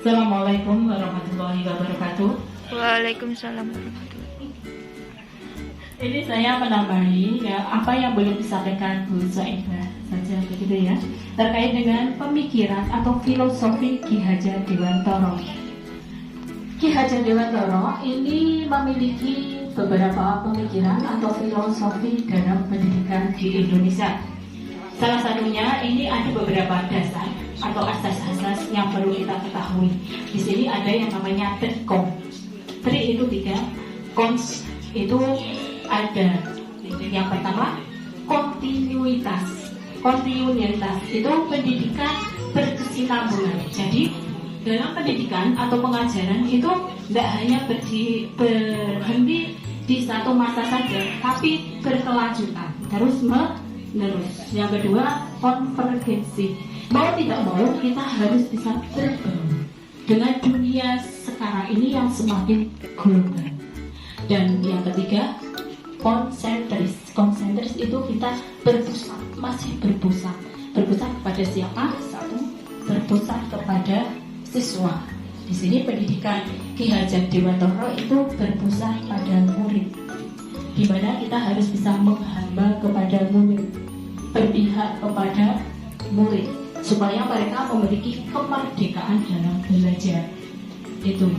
Assalamualaikum warahmatullahi wabarakatuh. Waalaikumsalam warahmatullahi. Ini saya menambahi ya, apa yang belum disampaikan Bu Saidah saja begitu ya, terkait dengan pemikiran atau filosofi Ki Hajar Dewantara. Ki Hajar Dewantara ini memiliki beberapa pemikiran atau filosofi dalam pendidikan di Indonesia. Salah satunya ini ada beberapa dasar atau asas-asas yang perlu kita ketahui. Di sini ada yang namanya TRICOM. Tri itu 3, cons itu ada. Yang pertama, kontinuitas. Kontinuitas itu pendidikan berkesinambungan. Jadi dalam pendidikan atau pengajaran itu tidak hanya berhenti di satu masa saja, tapi berkelanjutan, terus menerus. Yang kedua, konvergensi. Mau tidak mau kita harus bisa berbaur dengan dunia sekarang ini yang semakin global. Dan yang ketiga, konsentris. Konsentris itu kita berpusat, masih berpusat. Berpusat kepada siapa? Satu, berpusat kepada siswa. Di sini pendidikan Ki Hajar Dewantara itu berpusat pada murid, di mana kita harus bisa menghamba kepada murid, berpihak kepada murid, supaya mereka memiliki kemerdekaan dalam belajar. Itu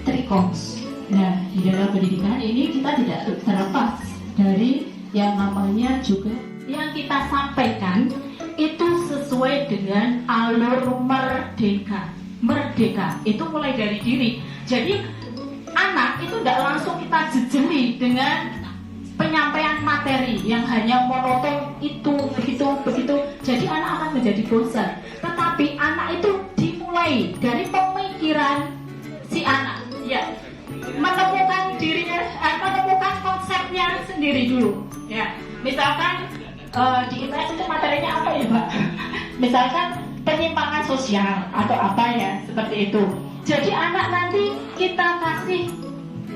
trikoms. Nah, di dalam pendidikan ini kita tidak terlepas dari yang namanya juga yang kita sampaikan itu sesuai dengan alur merdeka. Merdeka itu mulai dari diri. Jadi anak itu tidak langsung kita jejeli dengan penyampaian materi yang hanya monoton itu begitu. Jadi anak akan menjadi bosan. Tetapi anak itu dimulai dari pemikiran si anak, ya, menemukan dirinya, menemukan konsepnya sendiri dulu. Ya, misalkan di IPS itu materinya apa ya, Pak? Misalkan penyimpangan sosial atau apa ya, seperti itu. Jadi anak nanti kita kasih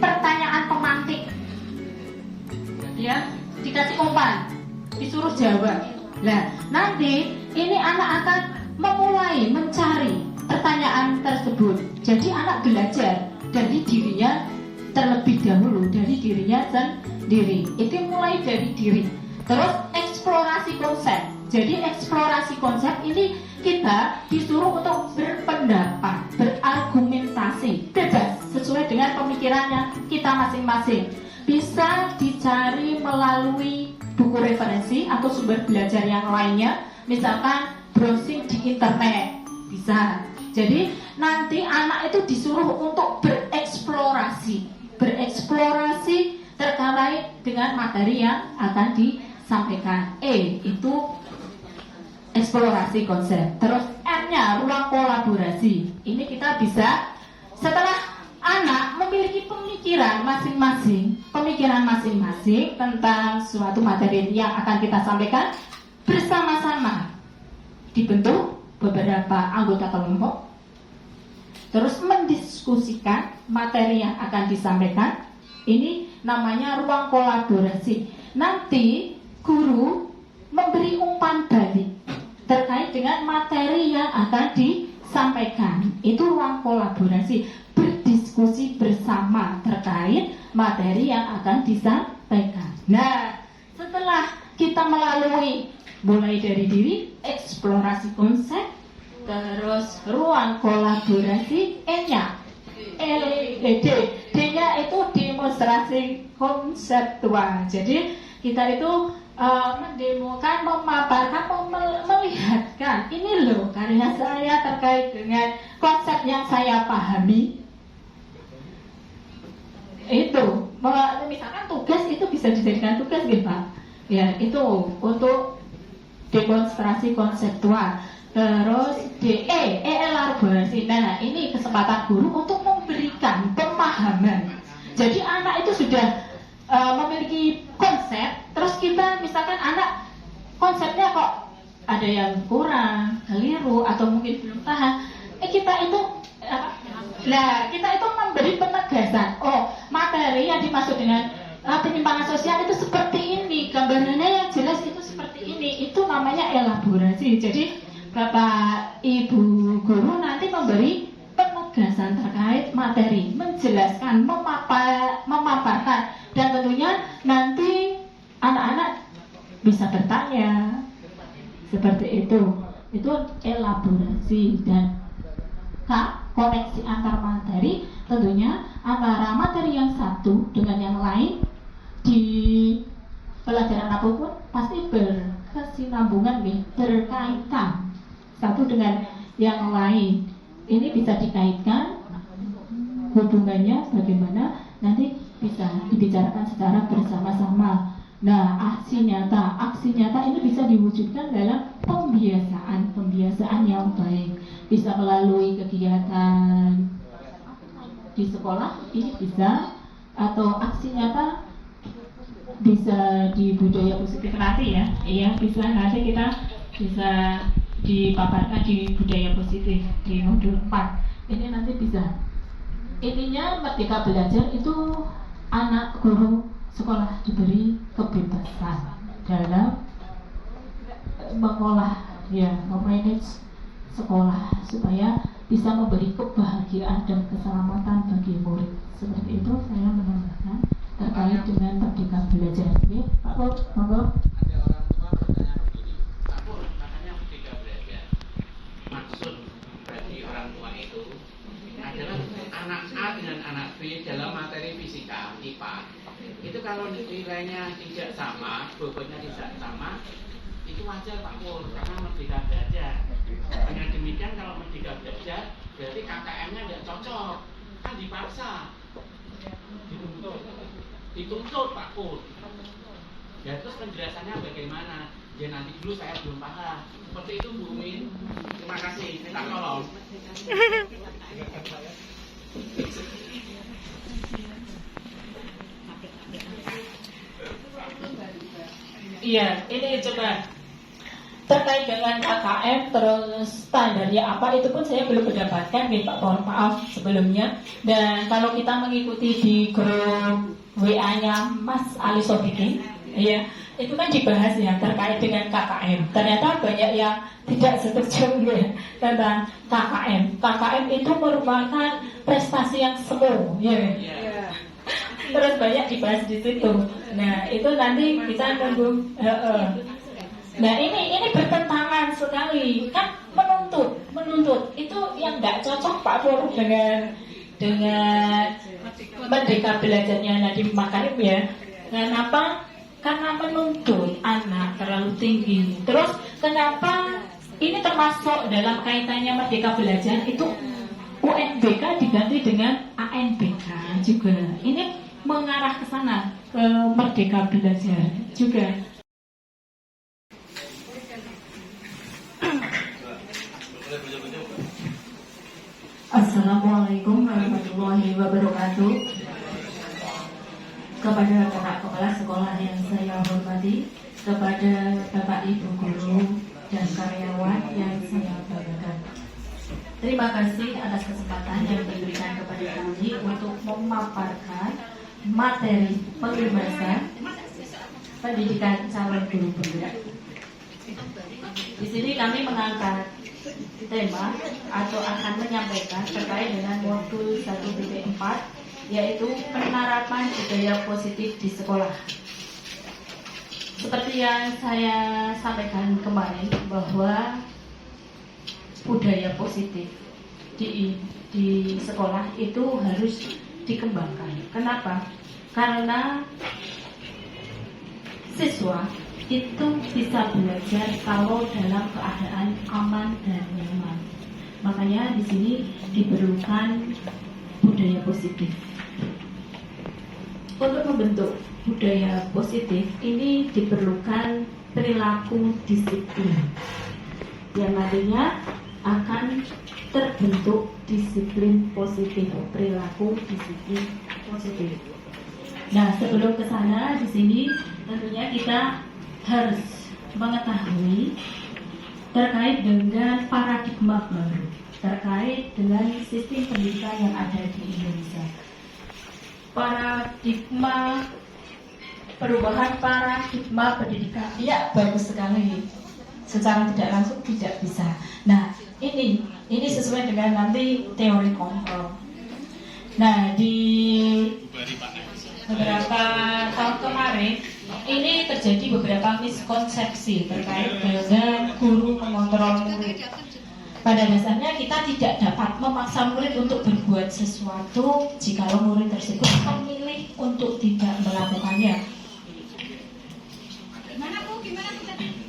pertanyaan pemantik, ya, dikasih umpan, disuruh jawab. Nah, nanti ini anak akan memulai mencari pertanyaan tersebut. Jadi anak belajar dari dirinya terlebih dahulu, dari dirinya sendiri. Itu mulai dari diri. Terus eksplorasi konsep. Jadi eksplorasi konsep ini kita disuruh untuk berpendapat, berargumentasi, bebas sesuai dengan pemikirannya kita masing-masing. Bisa dicari melalui buku referensi atau sumber belajar yang lainnya, misalkan browsing di internet, bisa. Jadi nanti anak itu disuruh untuk bereksplorasi terkait dengan materi yang akan disampaikan. Itu eksplorasi konsep. Terus M-nya ruang kolaborasi. Ini kita bisa setelah anak memiliki pemikiran masing-masing tentang suatu materi yang akan kita sampaikan, bersama-sama dibentuk beberapa anggota kelompok, terus mendiskusikan materi yang akan disampaikan. Ini namanya ruang kolaborasi. Nanti guru memberi umpan balik terkait dengan materi yang akan disampaikan. Itu ruang kolaborasi, berdiskusi bersama terkait materi yang akan disampaikan. Nah, setelah kita melalui mulai dari diri, eksplorasi konsep, terus ruang kolaborasi, E-nya D-nya itu demonstrasi konseptual. Jadi kita itu mendemokan, memaparkan, melihatkan, ini loh karya saya terkait dengan konsep yang saya pahami. Itu misalkan tugas itu bisa dijadikan tugas gitu, Pak. Ya, itu untuk demonstrasi konseptual. Terus elaborasi. Nah, ini kesempatan guru untuk memberikan pemahaman. Jadi anak itu sudah memiliki konsep, terus kita misalkan anak konsepnya kok ada yang kurang, keliru, atau mungkin belum paham. Kita itu memberi penegasan. Oh, materi yang dimaksud dengan penyimpangan sosial itu seperti ini, gambarannya yang jelas itu seperti ini. Itu namanya elaborasi. Jadi Bapak Ibu guru nanti memberi penegasan terkait materi, menjelaskan, memaparkan, dan tentunya nanti anak-anak bisa bertanya seperti itu elaborasi dan koneksi antar materi. Tentunya antara materi yang satu dengan yang lain di pelajaran apapun pasti berkesinambungan, berkaitan satu dengan yang lain. Ini bisa dikaitkan hubungannya bagaimana, nanti bisa dibicarakan secara bersama-sama. Nah, aksi nyata ini bisa diwujudkan dalam pembiasaan yang baik. Bisa melalui kegiatan di sekolah, ini bisa, atau aksi nyata bisa di budaya positif nanti ya. Iya, bisa nanti kita bisa dipaparkan di budaya positif di modul 4. Ini nanti bisa. Intinya Merdeka Belajar itu anak guru sekolah diberi kebebasan dalam mengolah, memanage sekolah supaya bisa memberi kebahagiaan dan keselamatan bagi murid. Seperti itu saya menambahkan terkait dengan Merdeka Belajar. Oke, Pak Pur, monggo. Ada orang tua bertanya begini, Pak Pur, katanya Merdeka Belajar. Maksud bagi orang tua itu adalah anak A dengan anak B dalam materi fisika, IPA. Itu kalau nilainya tidak sama, bobotnya tidak sama, itu wajar Pak Pur, karena Merdeka Belajar. Dengan demikian kalau Merdeka Belajar, berarti KKM-nya tidak cocok, kan dipaksa, dituntut Pak Pur. Ya terus penjelasannya bagaimana? Ya nanti dulu saya belum paham. Seperti itu Bu Min. Terima kasih, minta tolong. Iya, ini coba terkait dengan KKM terus standarnya apa, itu pun saya belum mendapatkan nih Pak, mohon maaf sebelumnya. Dan kalau kita mengikuti di grup WA-nya Mas Ali Sofikin, ya itu kan dibahas ya terkait dengan KKM. Ternyata banyak yang tidak setuju ya tentang KKM. KKM itu merupakan prestasi yang semu, ya. Terus banyak dibahas di situ. Nah itu nanti kita tunggu. Nah ini bertentangan sekali, kan menuntut itu yang nggak cocok Pak Pur dengan Merdeka Belajarnya Nadiem Makarim ya. Kenapa? Karena menuntut anak terlalu tinggi. Terus kenapa ini termasuk dalam kaitannya Merdeka Belajar itu UNBK diganti dengan ANBK juga. Ini mengarah ke sana, ke Merdeka Belajar juga. Assalamualaikum warahmatullahi wabarakatuh. Kepada kakak kepala sekolah yang saya hormati, kepada Bapak Ibu guru dan karyawan yang saya banggakan, terima kasih atas kesempatan yang diberikan kepada kami untuk memaparkan materi pengemasan pendidikan calon guru penggerak. Di sini kami mengangkat tema atau akan menyampaikan terkait dengan modul 1.4, yaitu penerapan budaya positif di sekolah. Seperti yang saya sampaikan kemarin bahwa budaya positif di sekolah itu harus dikembangkan. Kenapa? Karena siswa itu bisa belajar kalau dalam keadaan aman dan nyaman. Makanya di sini diperlukan budaya positif. Untuk membentuk budaya positif ini diperlukan perilaku disiplin yang nantinya akan terbentuk disiplin positif, perilaku disiplin positif. Nah, sebelum ke sana di sini tentunya kita harus mengetahui terkait dengan paradigma baru, terkait dengan sistem pendidikan yang ada di Indonesia. Perubahan paradigma pendidikan, ya bagus sekali. Secara tidak langsung tidak bisa. Nah, ini Ini sesuai dengan nanti teori kontrol. Nah, di beberapa tahun kemarin ini terjadi beberapa miskonsepsi terkait dengan guru mengontrol murid. Pada dasarnya kita tidak dapat memaksa murid untuk berbuat sesuatu jika murid tersebut memilih untuk tidak melakukannya.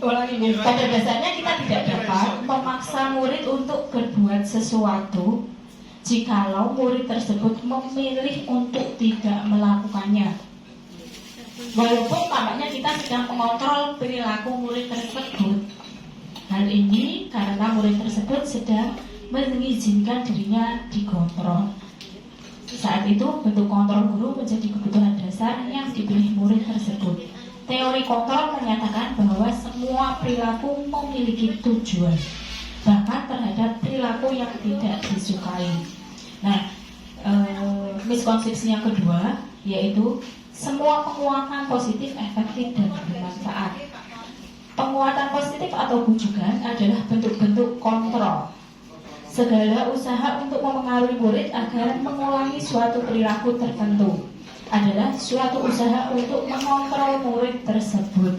Pada dasarnya kita tidak dapat memaksa murid untuk berbuat sesuatu jikalau murid tersebut memilih untuk tidak melakukannya. Walaupun tampaknya kita sedang mengontrol perilaku murid tersebut. Hal ini karena murid tersebut sedang mengizinkan dirinya dikontrol. Saat itu bentuk kontrol guru menjadi kebutuhan dasar yang dipilih murid tersebut. Teori kontrol menyatakan bahwa semua perilaku memiliki tujuan, bahkan terhadap perilaku yang tidak disukai. Nah, miskonsepsi yang kedua yaitu semua penguatan positif efektif dan bermanfaat. Penguatan positif atau bujukan adalah bentuk-bentuk kontrol. Segala usaha untuk memengaruhi murid agar mengulangi suatu perilaku tertentu adalah suatu usaha untuk mengontrol murid tersebut.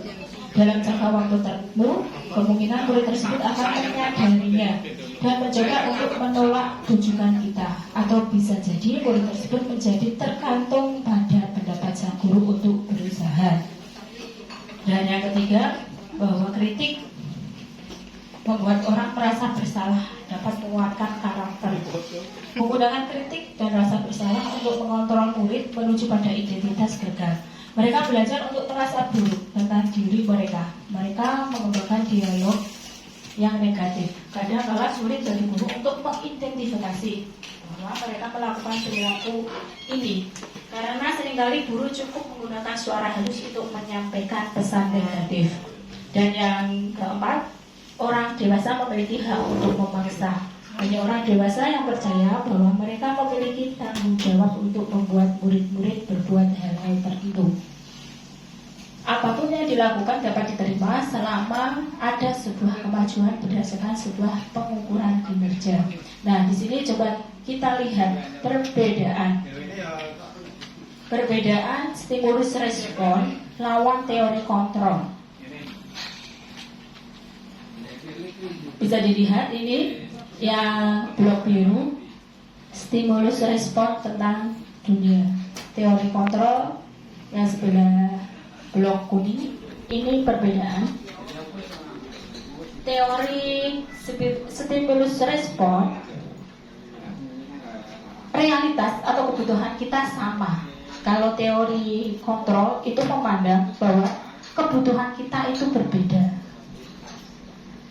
Dalam jangka waktu tertentu, kemungkinan murid tersebut akan menyadarinya dan mencoba untuk menolak bujukan kita, atau bisa jadi murid tersebut menjadi tergantung pada pendapat sang guru untuk berusaha. Dan yang ketiga, bahwa kritik membuat orang merasa bersalah, dapat menguatkan karakter. Menggunakan kritik dan rasa bersalah untuk mengontrol murid menuju pada identitas gagal. Mereka belajar untuk merasa buruk tentang diri mereka. Mereka mengembangkan dialog yang negatif. Kadang kala sulit bagi guru untuk mengidentifikasi bahwa mereka melakukan perilaku ini, karena seringkali guru cukup menggunakan suara halus untuk menyampaikan pesan negatif. Dan yang keempat, orang dewasa memiliki hak untuk memaksa. Hanya orang dewasa yang percaya bahwa mereka memiliki tanggung jawab untuk membuat murid-murid berbuat hal-hal tertentu. Apapun yang dilakukan dapat diterima selama ada sebuah kemajuan berdasarkan sebuah pengukuran kinerja. Nah, di sini coba kita lihat perbedaan stimulus respon lawan teori kontrol. Bisa dilihat ini yang blok biru, stimulus respon tentang dunia. Teori kontrol yang sebelah blok kuning, ini perbedaan. Teori stimulus respon, realitas atau kebutuhan kita sama. Kalau teori kontrol itu memandang bahwa kebutuhan kita itu berbeda.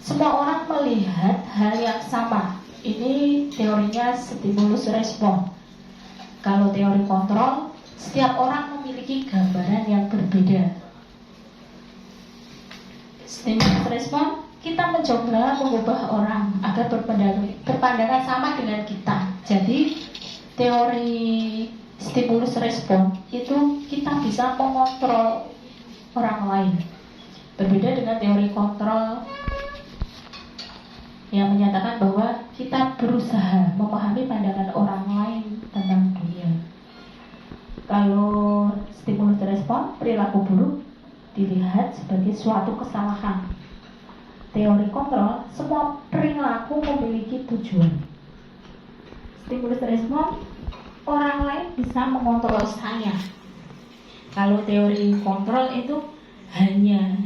Semua orang melihat hal yang sama. Ini teorinya stimulus respon. Kalau teori kontrol, setiap orang memiliki gambaran yang berbeda. Stimulus respon, kita mencoba mengubah orang agar berpandangan sama dengan kita. Jadi, teori stimulus respon itu kita bisa mengontrol orang lain. Berbeda dengan teori kontrol yang menyatakan bahwa kita berusaha memahami pandangan orang lain tentang dunia. Kalau stimulus respon, perilaku buruk dilihat sebagai suatu kesalahan. Teori kontrol, semua perilaku memiliki tujuan. Stimulus respon, orang lain bisa mengontrol saya. Kalau teori kontrol itu hanya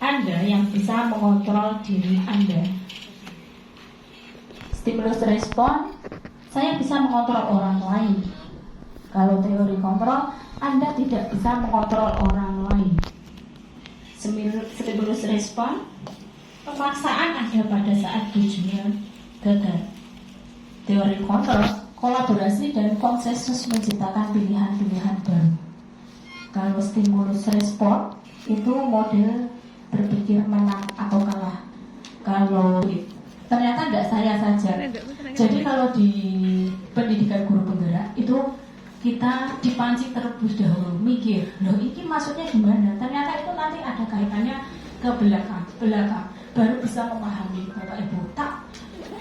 Anda yang bisa mengontrol diri Anda. Stimulus respon, saya bisa mengontrol orang lain. Kalau teori kontrol, Anda tidak bisa mengontrol orang lain. Stimulus respon, pemaksaan ada pada saat tujuan gagal. Teori kontrol, kolaborasi dan konsensus menciptakan pilihan-pilihan baru. Kalau stimulus respon, itu model berpikir menang atau kalah. Kalau ternyata tidak saya saja. Jadi kalau di pendidikan guru penggerak itu kita dipancing terlebih dahulu mikir, loh ini maksudnya gimana? Ternyata itu nanti ada kaitannya ke belakang, baru bisa memahami. Bapak Ibu tak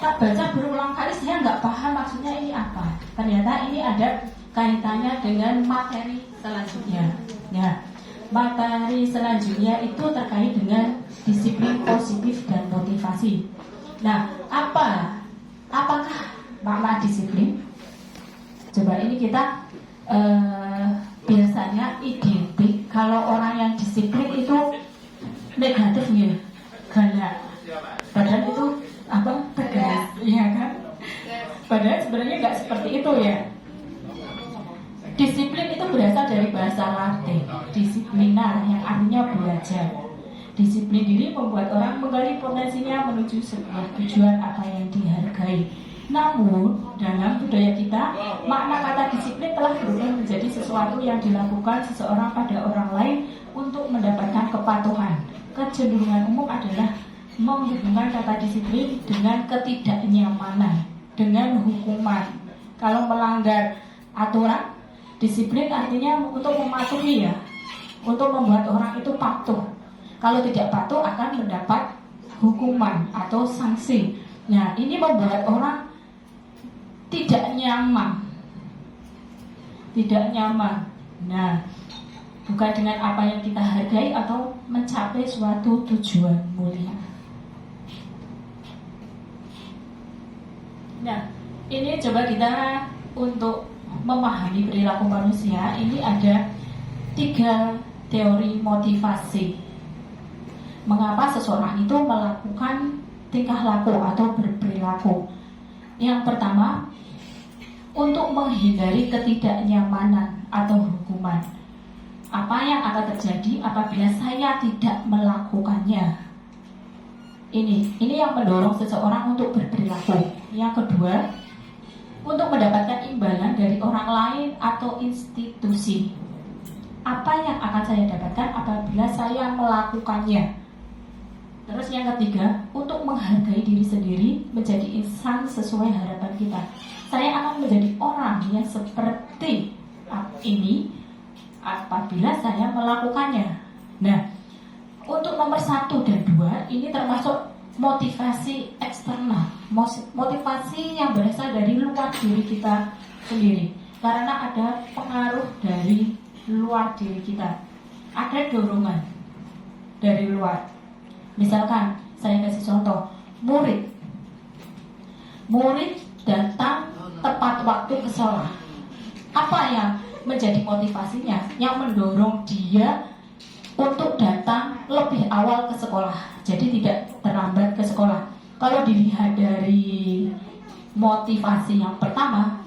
tak baca berulang kali saya nggak paham maksudnya ini apa. Ternyata ini ada kaitannya dengan materi selanjutnya. Ya, materi selanjutnya itu terkait dengan disiplin positif dan motivasi. Nah, apakah makna disiplin? Coba ini kita biasanya identik kalau orang yang disiplin itu negatif ya, galak. Padahal itu tegas, ya kan? Padahal sebenarnya nggak seperti itu ya. Disiplin itu berasal dari bahasa Latin, disiplina, yang artinya belajar. Disiplin diri membuat orang menggali potensinya menuju sebuah tujuan apa yang dihargai. Namun, dalam budaya kita, makna kata disiplin telah berubah menjadi sesuatu yang dilakukan seseorang pada orang lain untuk mendapatkan kepatuhan. Kecenderungan umum adalah menghubungkan kata disiplin dengan ketidaknyamanan, dengan hukuman. Kalau melanggar aturan, disiplin artinya untuk mematuhi ya, untuk membuat orang itu patuh. Kalau tidak patuh akan mendapat hukuman atau sanksi. Nah, ini membuat orang tidak nyaman. Tidak nyaman. Nah, bukan dengan apa yang kita hargai atau mencapai suatu tujuan mulia. Nah, ini coba kita untuk memahami perilaku manusia. Ini ada 3 teori motivasi. Mengapa seseorang itu melakukan tingkah laku atau berperilaku? Yang pertama, untuk menghindari ketidaknyamanan atau hukuman. Apa yang akan terjadi apabila saya tidak melakukannya? Ini yang mendorong seseorang untuk berperilaku. Yang kedua, untuk mendapatkan imbalan dari orang lain atau institusi. Apa yang akan saya dapatkan apabila saya melakukannya? Terus yang ketiga, untuk menghargai diri sendiri, menjadi insan sesuai harapan kita. Saya akan menjadi orang yang seperti ini apabila saya melakukannya. Nah, untuk nomor 1 dan 2 ini termasuk motivasi eksternal, motivasi yang berasal dari luar diri kita sendiri. Karena ada pengaruh dari luar diri kita, ada dorongan dari luar. Misalkan saya kasih contoh, murid datang tepat waktu ke sekolah. Apa yang menjadi motivasinya? Yang mendorong dia untuk datang lebih awal ke sekolah, jadi tidak terlambat ke sekolah. Kalau dilihat dari motivasi yang pertama,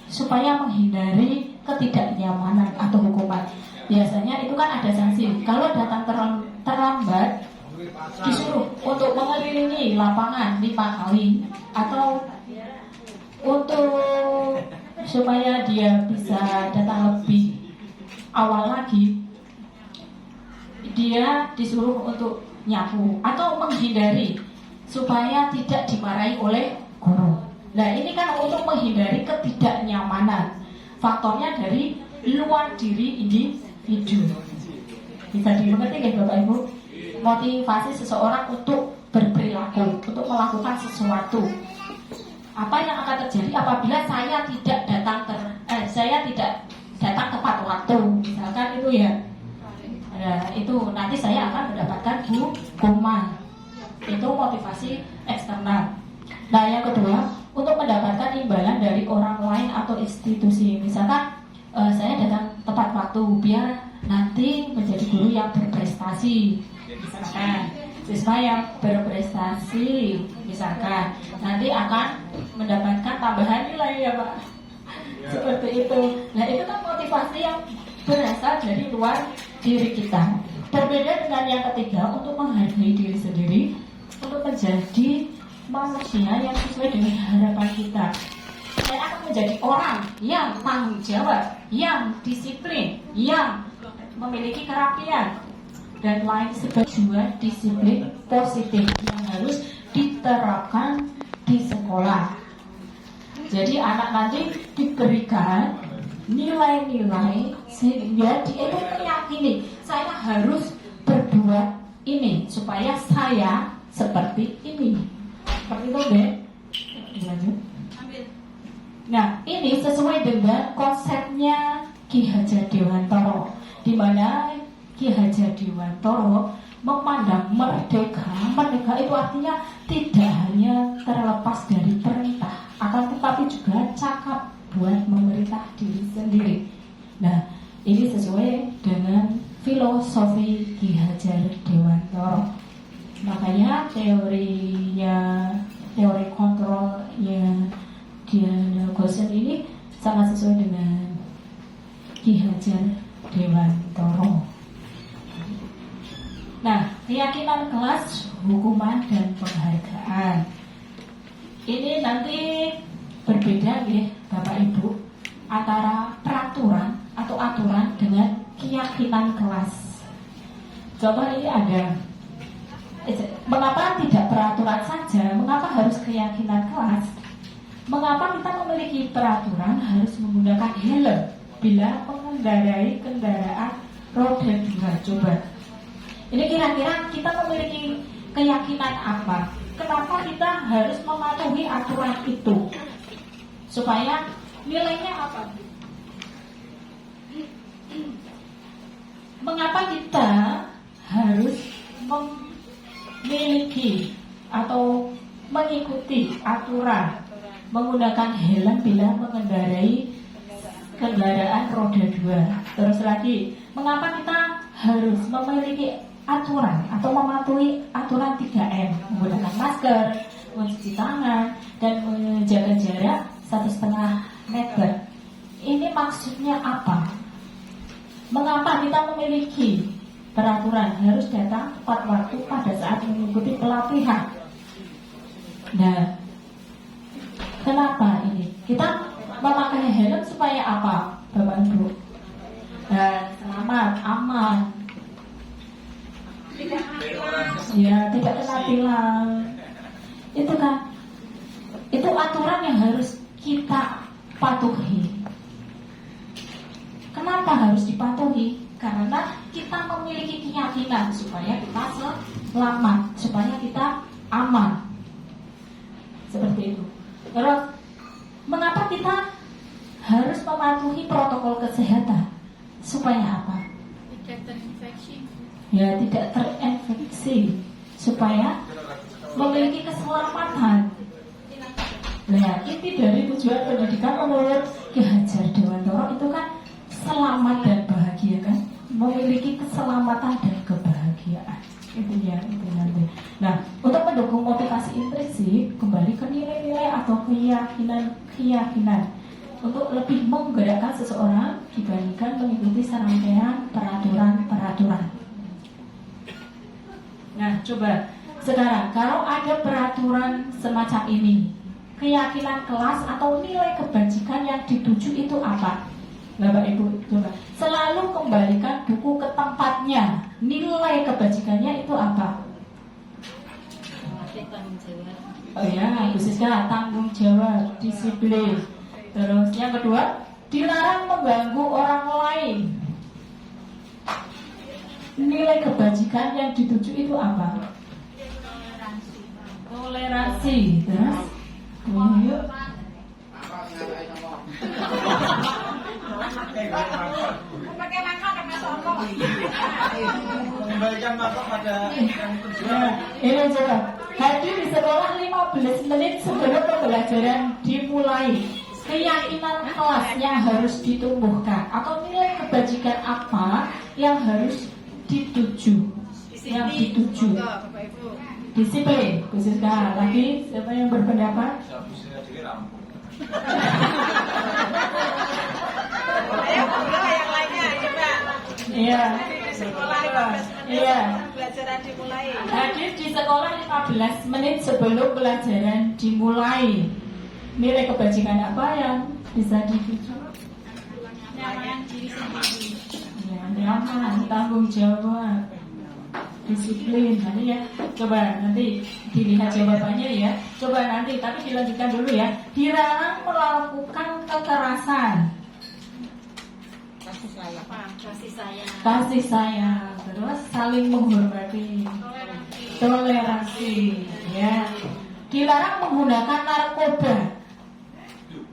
supaya menghindari ketidaknyamanan atau hukuman. Biasanya itu kan ada sanksi. Kalau datang terlambat, disuruh untuk mengelilingi lapangan 5 kali, atau untuk supaya dia bisa datang lebih awal lagi, dia disuruh untuk nyapu atau menghindari supaya tidak dimarahi oleh guru. Nah, ini kan untuk menghindari ketidaknyamanan. Faktornya dari luar diri individu. Bisa dimengerti kan Bapak Ibu? Motivasi seseorang untuk berperilaku, untuk melakukan sesuatu. Apa yang akan terjadi apabila saya tidak datang tepat waktu, misalkan itu ya. Nah, itu nanti saya akan mendapatkan hukuman. Itu motivasi eksternal. Nah, yang kedua, untuk mendapatkan imbalan dari orang lain atau institusi. Misalkan saya datang tepat waktu biar nanti menjadi guru yang berprestasi. Misalkan siswa yang berprestasi, misalkan nanti akan mendapatkan tambahan nilai ya Pak. Seperti itu. Nah, itu kan motivasi yang berasal dari luar diri kita. Berbeda dengan yang ketiga, untuk menghargai diri sendiri, untuk menjadi manusia yang sesuai dengan harapan kita. Saya akan menjadi orang yang tanggung jawab, yang disiplin, yang memiliki kerapian, dan lain sebagainya. Disiplin positif yang harus diterapkan di sekolah. Jadi anak nanti diberikan nilai-nilai sehingga dia itu meyakini saya harus berbuat ini supaya saya seperti ini. Seperti itu deh. Dilanjut. Nah, ini sesuai dengan konsepnya Ki Hajar Dewantara, di mana Ki Hajar Dewantara memandang merdeka. Merdeka itu artinya tidak hanya terlepas dari perintah, akan tetapi juga cakap buat memerintah diri sendiri. Nah, ini sesuai dengan filosofi Ki Hajar Dewantara. Makanya teori kontrolnya Diana Gosen ini sangat sesuai dengan Ki Hajar Dewantara. Nah, keyakinan kelas, hukuman dan penghargaan. Ini nanti berbeda ya Bapak Ibu antara peraturan atau aturan dengan keyakinan kelas. Coba ini ada. Mengapa tidak peraturan saja? Mengapa harus keyakinan kelas? Mengapa kita memiliki peraturan harus menggunakan helm bila mengendarai kendaraan roda 2? Coba. Ini kira-kira kita memiliki keyakinan apa? Kenapa kita harus mematuhi aturan itu? Supaya nilainya apa? Mengapa kita harus memiliki atau mengikuti aturan menggunakan helm bila mengendarai kendaraan roda 2? Terus lagi, mengapa kita harus memiliki aturan atau mematuhi aturan 3M, menggunakan masker, mencuci tangan, dan menjaga jarak 1,5 meter? Ini maksudnya apa? Mengapa kita memiliki peraturan harus datang tepat waktu pada saat mengikuti pelatihan? Nah, kenapa ini? Kita memakai helm supaya apa, Bapak Ibu? Selamat, aman. Ya, tidak kena tilang. Itu kan, itu aturan yang harus kita patuhi. Kenapa harus dipatuhi? Karena kita memiliki keyakinan supaya kita selamat, supaya kita aman. Seperti itu. Terus, mengapa kita harus mematuhi protokol kesehatan? Supaya apa? Tidak terinfeksi. Ya, tidak terinfeksi, supaya memiliki keselamatan. Nah, inti dari tujuan pendidikan menurut Ki Hajar Dewantara itu kan selamat dan bahagia, kan? Memiliki keselamatan dan kebahagiaan. Itu ya, itu nanti. Nah, untuk mendukung motivasi intrinsik, kembali ke nilai-nilai atau keyakinan untuk lebih menggerakkan seseorang dibandingkan mengikuti serangkaian peraturan. Nah, coba sekarang kalau ada peraturan semacam ini, keyakinan kelas atau nilai kebajikan yang dituju itu apa? Bapak Ibu, coba selalu kembalikan buku ke tempatnya. Nilai kebajikannya itu apa? Oh ya, Bu Siska, tanggung jawab, disiplin. Terus yang kedua, dilarang mengganggu orang lain. Nilai kebajikan yang dituju itu apa? Toleransi. Terus, yuk. Pakai mangkok karena sombong. Kembalikan mangkok pada yang kedua. Ini coba. Hadir di sekolah 15 menit sebelum pembelajaran dimulai. Keyakinan kelas yang harus ditumbuhkan atau nilai kebajikan apa yang harus dituju? Yang dituju. Disiplin. Khususnya lagi siapa yang berpendapat? Ayo ngobrol yang lainnya, coba. Iya. Di sekolah 15 menit Iya. pelajaran dimulai. Hadir di sekolah 15 menit sebelum pelajaran dimulai. Nilai kebajikan apa yang bisa dituju? Nyaman diri sendiri. Ya, nyaman, tanggung jawab, disiplin. Nanti ya, coba nanti dilihat jawabannya ya. Coba nanti, tapi dilanjutkan dulu ya. Dilarang melakukan kekerasan. Kasih sayang, terus saling menghormati, toleransi, ya. dilarang menggunakan narkoba.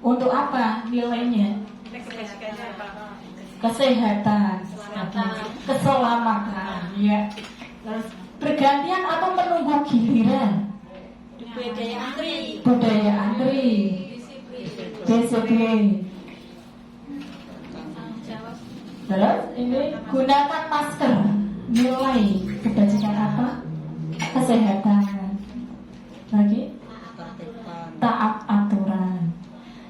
Untuk apa nilainya? Ini kebajikannya apa? Kesehatan, keselamatan, ya. Terus bergantian atau menunggu giliran. Budaya antri, disiplin. Terus ini gunakan masker. Nilai kebajikan apa? Kesehatan. Lagi taat aturan.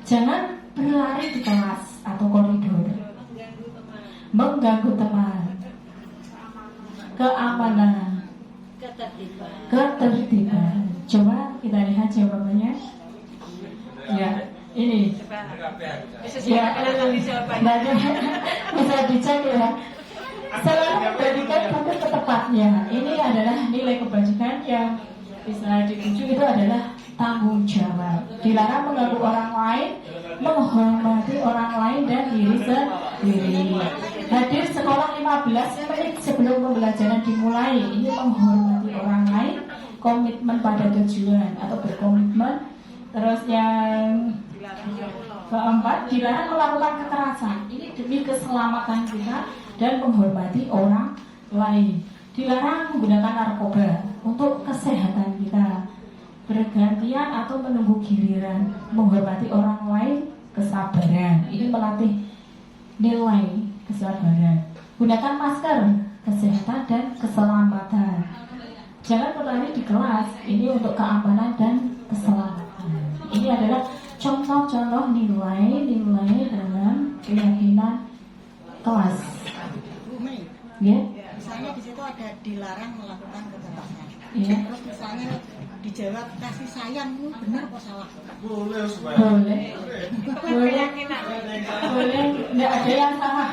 Jangan berlari di kelas atau koridor. Mengganggu teman. Keamanan. Ketertiban. Coba kita lihat jawabannya. Ya, ini. Ya, bisa dicek ya. Selalu memberikan buku ke tempatnya. Ini adalah nilai kebajikan yang bisa dituju itu adalah tanggung jawab. Dilarang mengganggu orang lain, menghormati orang lain dan diri sendiri. Hadir sekolah 15 menit sebelum pembelajaran dimulai. Ini menghormati orang lain, komitmen pada tujuan atau berkomitmen. Terus yang keempat, dilarang melakukan kekerasan. Ini demi keselamatan kita dan menghormati orang lain. Dilarang menggunakan narkoba untuk kesehatan kita. Bergantian atau menunggu giliran. Menghormati orang lain, kesabaran. Ini melatih nilai kesabaran. Gunakan masker, kesehatan dan keselamatan. Jangan berlari di kelas. Ini untuk keamanan dan keselamatan. Ini adalah contoh-contoh nilai-nilai dalam keyakinan kelas. Ya. Misalnya di situ ada dilarang melakukan kekerasan. Ya. Terus misalnya dijawab kasih sayang, benar apa salah? Boleh, supaya. Boleh. Boleh. Boleh. Nggak ada yang salah.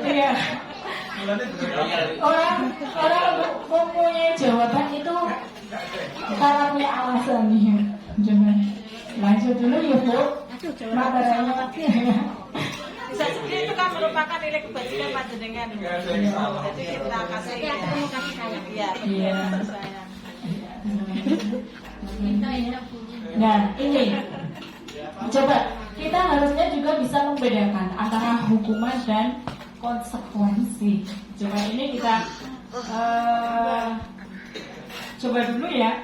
Iya. Orang mempunyai jawaban itu karena punya alasan nih. Coba lanjut dulu ya Bu. Materialnya. Bisa jadi itu kan merupakan nilai kebajikan panjenengan. Jadi kita kasih ya. Iya, betul sayang. Nah ini coba kita harusnya juga bisa membedakan antara hukuman dan konsekuensi. Coba ini kita coba dulu ya.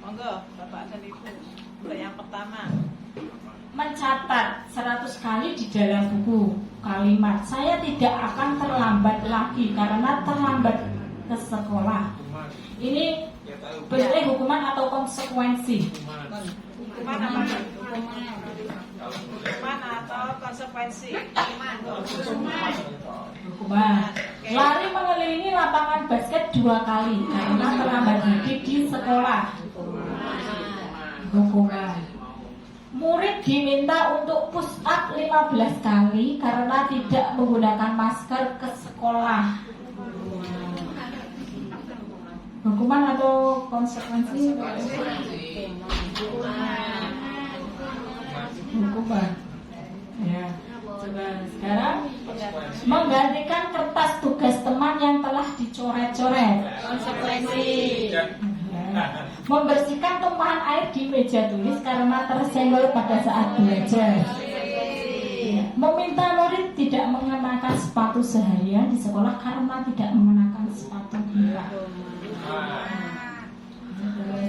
Monggo Bapak dan Ibu. Untuk yang pertama, Mencatat 100 kali di dalam buku kalimat saya tidak akan terlambat lagi karena terlambat ke sekolah. Ini bentuk hukuman atau konsekuensi? hukuman apa? Hukuman atau konsekuensi? Hukuman. Lari mengelilingi lapangan basket 2 kali karena terlambat lagi di sekolah. Hukuman. Murid diminta untuk push up 15 kali karena tidak menggunakan masker ke sekolah. Hukuman atau konsekuensi? Hukuman. Ya. Coba sekarang menggantikan kertas tugas teman yang telah dicoret-coret. Konsekuensi. Membersihkan tumpahan air di meja tulis karena tersenggol pada saat belajar. Meminta murid tidak mengenakan sepatu seharian di sekolah karena tidak mengenakan sepatu bilah.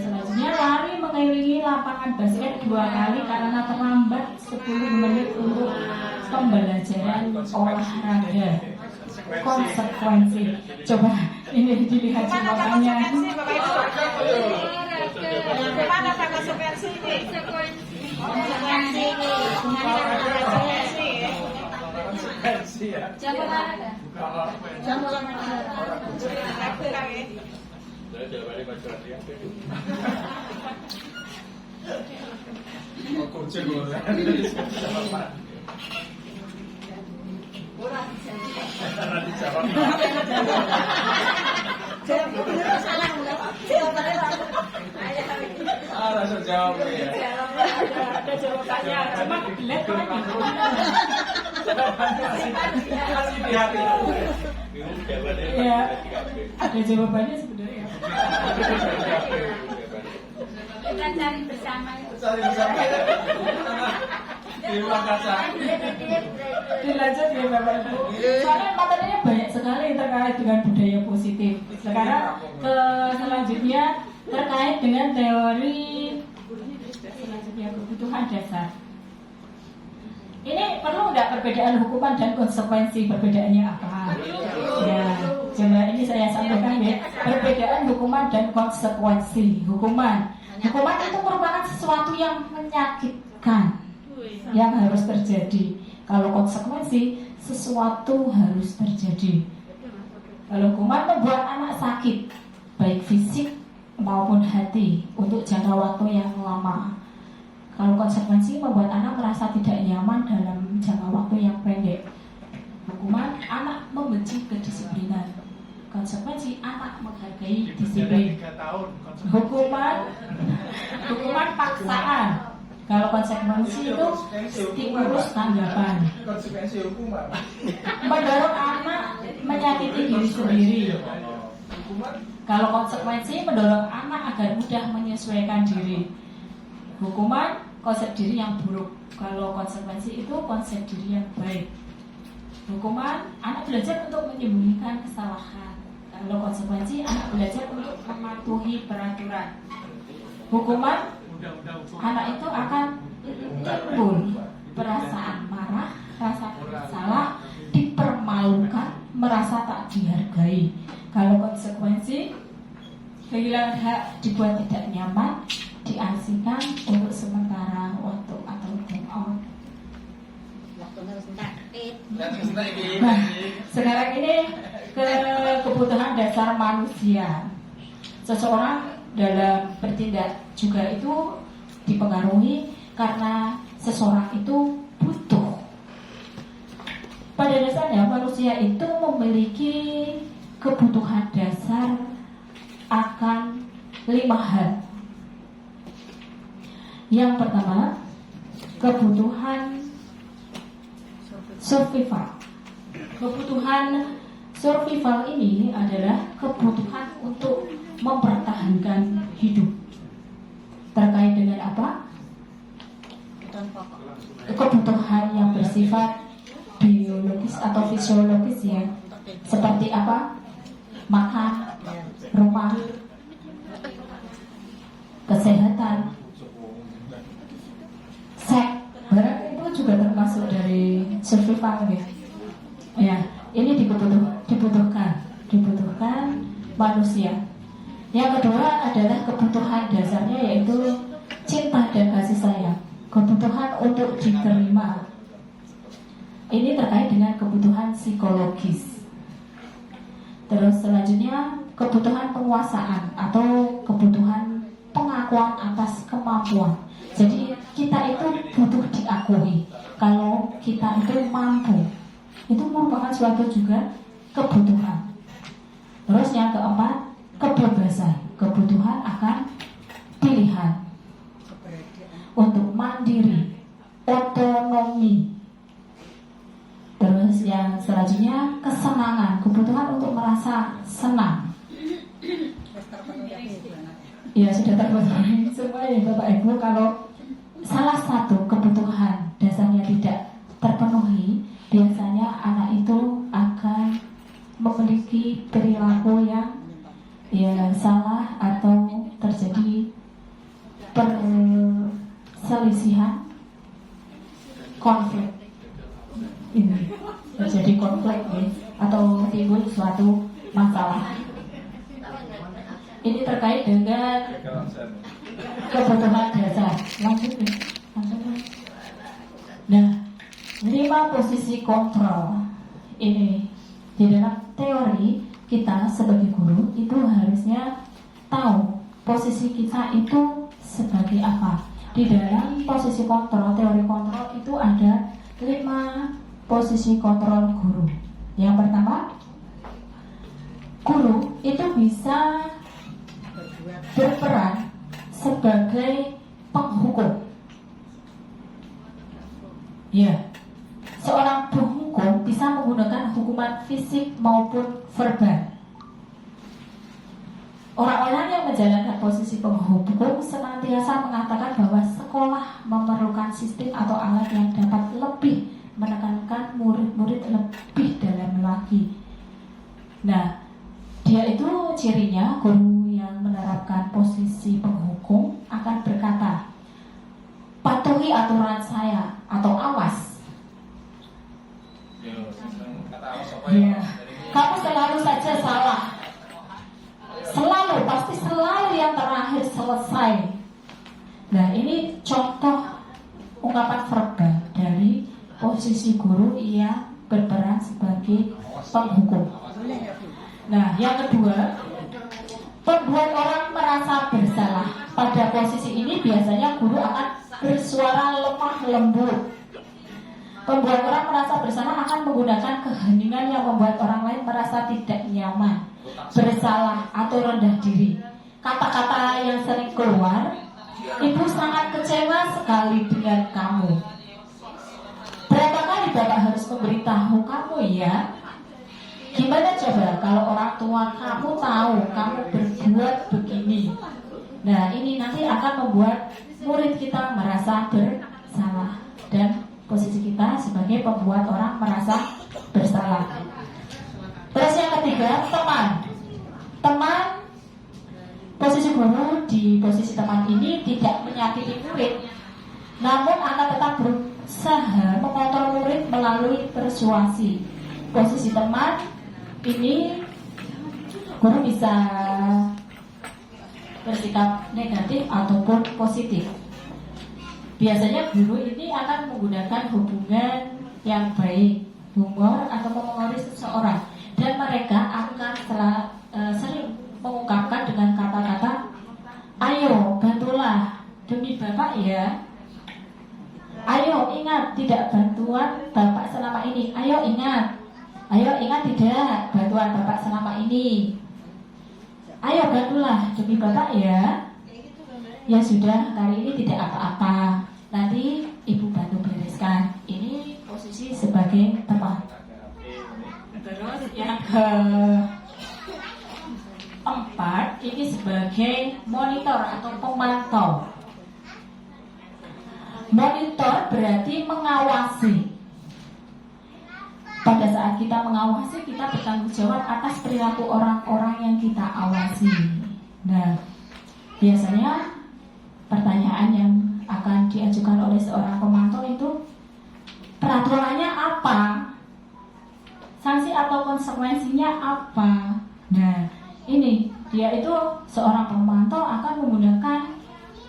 Selanjutnya lari mengelilingi lapangan basket 2 kali karena terlambat 10 menit untuk pembelajaran olahraga. Konsekuensi. Coba ini dilihat jawabannya. Hukuman apa konsekuensi ini? Konsekuensi ini. Konsekuensi ya. Jam olahraga. Jam olahraga. Mau kucing boleh. Langsung jawab ya. Ada jawabannya, cuma dilihat lagi. Masih di hati. Ya, ada jawabannya sebenarnya. kita cari bersama. Cari bersama ya. Di ruang kaca. Dilanjut ya Bapak Ibu. Soalnya materinya banyak sekali terkait dengan budaya positif. Sekarang ke selanjutnya terkait dengan teori selanjutnya kebutuhan dasar. Ini perlu nggak perbedaan hukuman dan konsekuensi, perbedaannya apa? Ya, coba ini saya sampaikan ya. Perbedaan hukuman dan konsekuensi. Hukuman itu merupakan sesuatu yang menyakitkan yang harus terjadi. Kalau konsekuensi, sesuatu harus terjadi. Kalau hukuman membuat anak sakit, baik fisik maupun hati untuk jangka waktu yang lama. Kalau konsekuensi membuat anak merasa tidak nyaman dalam jangka waktu yang pendek. Hukuman, anak membenci kedisiplinan. Konsekuensi, anak menghargai disiplin. 3 tahun. Hukuman paksaan. Kalau konsekuensi itu stimulus tanggapan. Konsekuensi hukuman. Mendorong anak menyakiti diri sendiri. Hukuman Kalau konsekuensi mendorong anak agar mudah menyesuaikan diri. Hukuman konsep diri yang buruk. Kalau konsekuensi itu konsep diri yang baik. Hukuman anak belajar untuk menyembunyikan kesalahan. Kalau konsekuensi anak belajar untuk mematuhi peraturan. Hukuman anak itu akan timbul perasaan marah, rasa bersalah, dipermalukan, merasa tak dihargai. Kalau konsekuensi kehilangan hak, dibuat tidak nyaman, diasingkan untuk sementara waktu atau time out. Nah, sekarang ini ke kebutuhan dasar manusia. Seseorang dalam bertindak juga itu dipengaruhi karena seseorang itu butuh. Pada dasarnya manusia itu memiliki kebutuhan dasar akan 5 hal. Yang pertama, kebutuhan survival. Kebutuhan survival ini adalah kebutuhan untuk mempertahankan hidup. Terkait dengan apa? Kebutuhan yang bersifat biologis atau fisiologis ya. Seperti apa? Makan, rumah, kesehatan, seks, barang itu juga termasuk dari survival ya. Ya, ini dibutuhkan manusia. Yang kedua adalah kebutuhan dasarnya yaitu cinta dan kasih sayang. Kebutuhan untuk diterima. Ini terkait dengan kebutuhan psikologis. Terus selanjutnya kebutuhan penguasaan atau kebutuhan pengakuan atas kemampuan. Jadi kita itu butuh diakui kalau kita itu mampu. Itu merupakan suatu juga kebutuhan. Terus yang keempat, kebebasan. Kebutuhan akan pilihan untuk mandiri, otonomi. Terus yang selanjutnya kesenangan. Kebutuhan untuk merasa senang. Ya sudah terpenuhi semua ya Bapak Ibu. Kalau salah satu kebutuhan dasarnya tidak terpenuhi, biasanya anak itu akan memiliki perilaku yang ya salah atau terjadi perselisihan, konflik. Ini terjadi konflik ya, atau timbul suatu masalah. Ini terkait dengan kebutuhan dasar. Lanjut ya. Nah, 5 posisi kontrol ini di dalam teori kita sebagai guru itu harusnya tahu posisi kita itu sebagai apa. Di dalam posisi kontrol, teori kontrol itu ada 5 posisi kontrol guru. Yang pertama, guru itu bisa berperan sebagai penghukum. Ya, seorang penghukum bisa menggunakan hukuman fisik maupun verbal. Orang-orang yang menjalankan posisi penghukum senantiasa mengatakan bahwa sekolah memerlukan sistem atau alat yang dapat lebih menekankan murid-murid lebih dalam lagi. Nah, dia itu cirinya guru yang menerapkan posisi penghukum akan berkata, patuhi aturan saya atau awas. Ya, kamu selalu saja salah. Selalu, pasti selalu yang terakhir selesai. Nah, ini contoh ungkapan verbal dari posisi guru yang berperan sebagai penghukum. Nah, yang kedua, membuat orang merasa bersalah. Pada posisi ini biasanya guru akan bersuara lemah lembut. Membuat orang merasa bersalah akan menggunakan keheningan yang membuat orang lain merasa tidak nyaman, bersalah atau rendah diri. Kata-kata yang sering keluar, ibu sangat kecewa sekali dengan kamu. Berapa kali bapak harus memberitahu kamu ya? Gimana coba kalau orang tua kamu tahu kamu berbuat begini? Nah, ini nanti akan membuat murid kita merasa bersalah dan posisi kita sebagai pembuat orang merasa bersalah. Terus yang ketiga, teman. Teman, posisi guru di posisi teman ini tidak menyakiti murid, namun akan tetap berusaha mengontrol murid melalui persuasi. Posisi teman ini guru bisa bersikap negatif ataupun positif. Biasanya guru ini akan menggunakan hubungan yang baik, humor atau mempengaruhi seseorang, dan mereka akan sering mengungkapkan dengan kata-kata, ayo bantulah demi bapak ya. Ayo ingat tidak bantuan bapak selama ini. Ayo ingat tidak bantuan bapak selama ini. Ayo bantulah demi bapak ya. Ya sudah, kali ini tidak apa-apa, nanti ibu bantu bereskan. Ini posisi sebagai teman. Terus yang keempat, ini sebagai monitor atau pemantau. Monitor berarti mengawasi. Pada saat kita mengawasi, kita bertanggung jawab atas perilaku orang-orang yang kita awasi. Nah, biasanya pertanyaan yang akan diajukan oleh seorang pemantau itu, peraturannya apa? Sanksi atau konsekuensinya apa? Nah, ini dia itu seorang pemantau akan menggunakan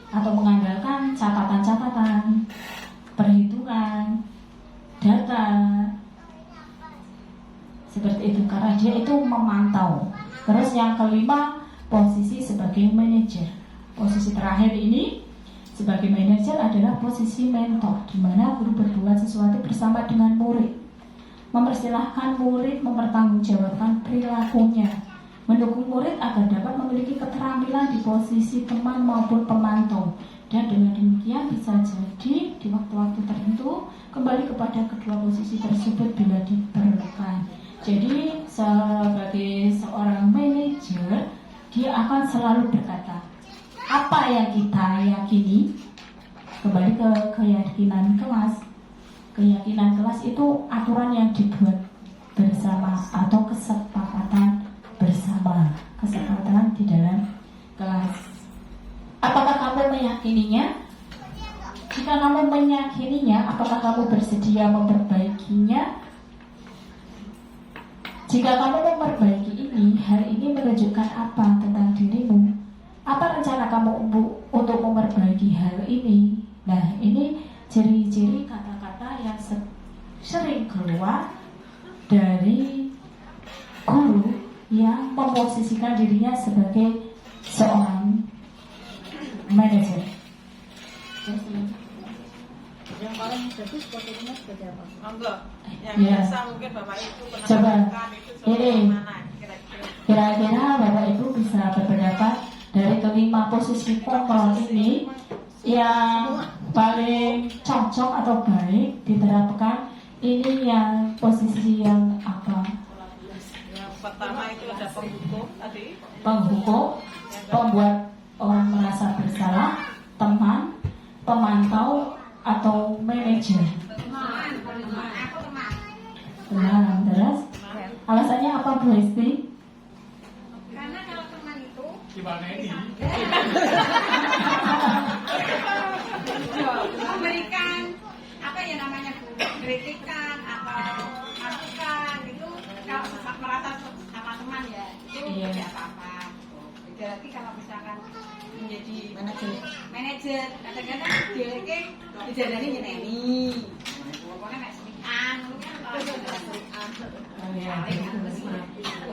atau mengandalkan catatan-catatan, perhitungan, data, seperti itu, karena dia itu memantau. Terus yang kelima, posisi sebagai manajer. Posisi terakhir ini sebagai manajer adalah posisi mentor, di mana guru berbuat sesuatu bersama dengan murid, mempersilahkan murid mempertanggungjawabkan perilakunya, mendukung murid agar dapat memiliki keterampilan di posisi teman maupun pemantau, dan dengan demikian bisa jadi di waktu-waktu tertentu kembali kepada kedua posisi tersebut bila diperlukan. Jadi sebagai seorang manajer, dia akan selalu berkata, apa yang kita yakini, kembali ke keyakinan kelas. Keyakinan kelas itu aturan yang dibuat bersama atau kesepakatan bersama, kesepakatan di dalam kelas. Apakah kamu meyakininya? Jika kamu meyakininya, apakah kamu bersedia memperbaikinya? Jika kamu memperbaiki ini, hal ini menunjukkan apa tentang dirimu? Apa rencana kamu untuk memperbaiki hal ini? Nah, ini ciri-ciri kata-kata yang sering keluar dari guru yang memposisikan dirinya sebagai seorang manajer. Yang paling bagus fotonya seperti apa? Enggak. Yang Ya. biasa mungkin Bapak Ibu pernah Coba. lakukan itu Ini. mana kira-kira? Kira-kira Bapak Ibu bisa berpendapat dari kelima posisi kontrol ini yang paling cocok atau baik diterapkan, ini yang posisi yang apa? Yang pertama itu ada penghukum tadi. Penghukum, Yang pembuat orang merasa bersalah, teman, pemantau, atau manajer? Teman. Terus alasannya apa, Bu Esti? Karena kalau teman itu Gimana ini? memberikan apa ya namanya Bu, kritikan atau masukan itu kalau merasa sama teman ya itu Iya. tidak apa-apa. Jadi kalau misalkan menjadi manajer kadang-kadang dia dijadani nyeneni pokoknya nggak seringan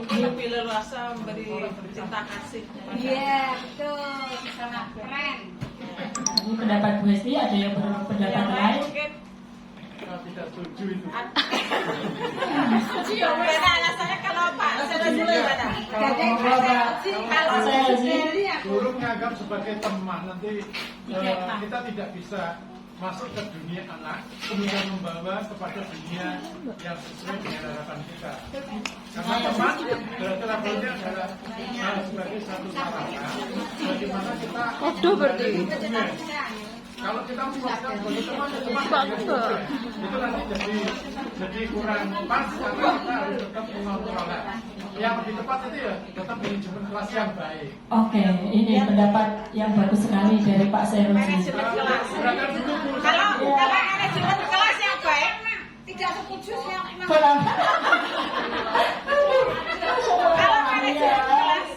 Lebih leluasa memberi cinta kasih. iya betul sangat keren. Ini pendapat Bu Esti, ada yang berpendapat Yang lain lain? mungkin Saya tidak setuju itu. karena alasannya kalau Pak sudah dulu gimana? Kalau Guru menganggap sebagai teman, nanti kita tidak bisa masuk ke dunia anak, kemudian membawa kepada dunia yang sesuai dengan harapan kita. Karena teman berarti labelnya adalah sebagai satu sarana bagaimana kita kalau kita membuatkan sebagai teman, itu nanti jadi kurang pas karena kita harus tetap mengontrol. Yang lebih tepat itu ya tetap manajemen kelas yang baik. Oke, ini pendapat yang bagus sekali dari Pak Seroji. Manajemen kelas. Kalau manajemen kelas yang baik tidak setuju yang Kenapa? kalau manajemen kelas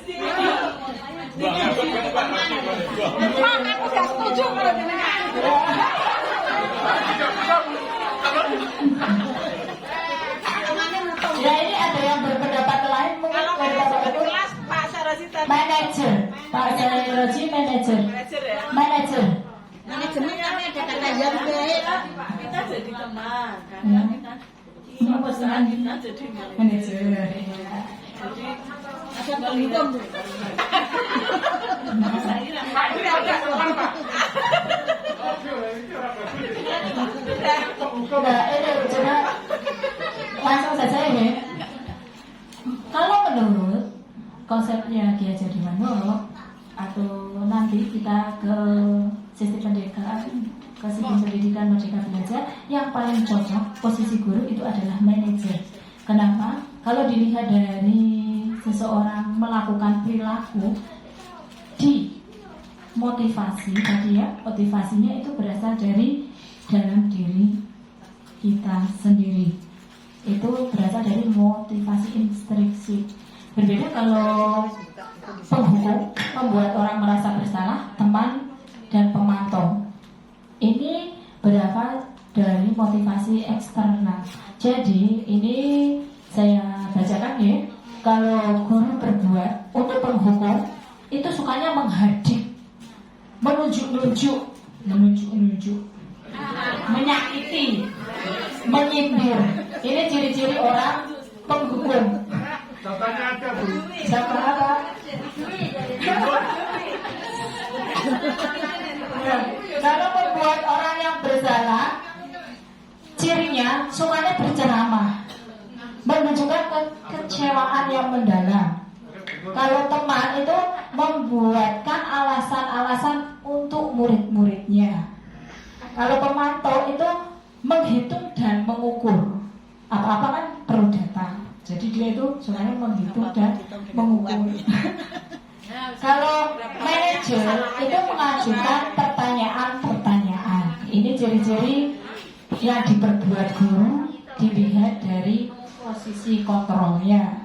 memang aku tidak setuju kalau dengan Ya, ini ada yang berpendapat lain mungkin kalau dari Bapak manajemen Ibu. kelas Pak Sarasi tadi Manajer, Pak Seroji manajer. manajer ya. Manajer. Manajemen tapi ada kata yang baik. Kita jadi teman karena kita perusahaan kita jadi Manajer. jadi Ada penghitung. Nah, ini coba langsung saja ini. Kalau menurut konsepnya Ki Hajar Dewantoro atau nanti kita ke sistem pendidikan Merdeka Belajar, yang paling cocok posisi guru itu adalah manajer. Kenapa? Kalau dilihat dari seseorang melakukan perilaku di motivasi tadi ya, motivasinya itu berasal dari dalam diri kita sendiri. Itu berasal dari motivasi intrinsik. Berbeda kalau penghukum membuat orang merasa bersalah, teman dan pemantau. Ini berasal dari motivasi eksternal. Jadi ini saya bacakan ya. Kalau guru berbuat untuk penghukum itu sukanya menghadik, menunjuk-nunjuk, menyakiti, menyindir. Ini ciri-ciri orang penghukum. Contohnya ada Bu. Siapa apa? Kalau membuat orang yang bersalah, cirinya sukanya berceramah, menunjukkan kekecewaan yang mendalam. Kalau teman itu membuatkan alasan-alasan untuk murid-muridnya. Kalau pemantau itu menghitung dan mengukur. Apa-apa kan perlu data. Jadi dia itu sebenarnya menghitung dan mengukur. Kalau manajer itu mengajukan pertanyaan-pertanyaan. Ini ciri-ciri yang diperbuat guru dilihat dari posisi kontrolnya.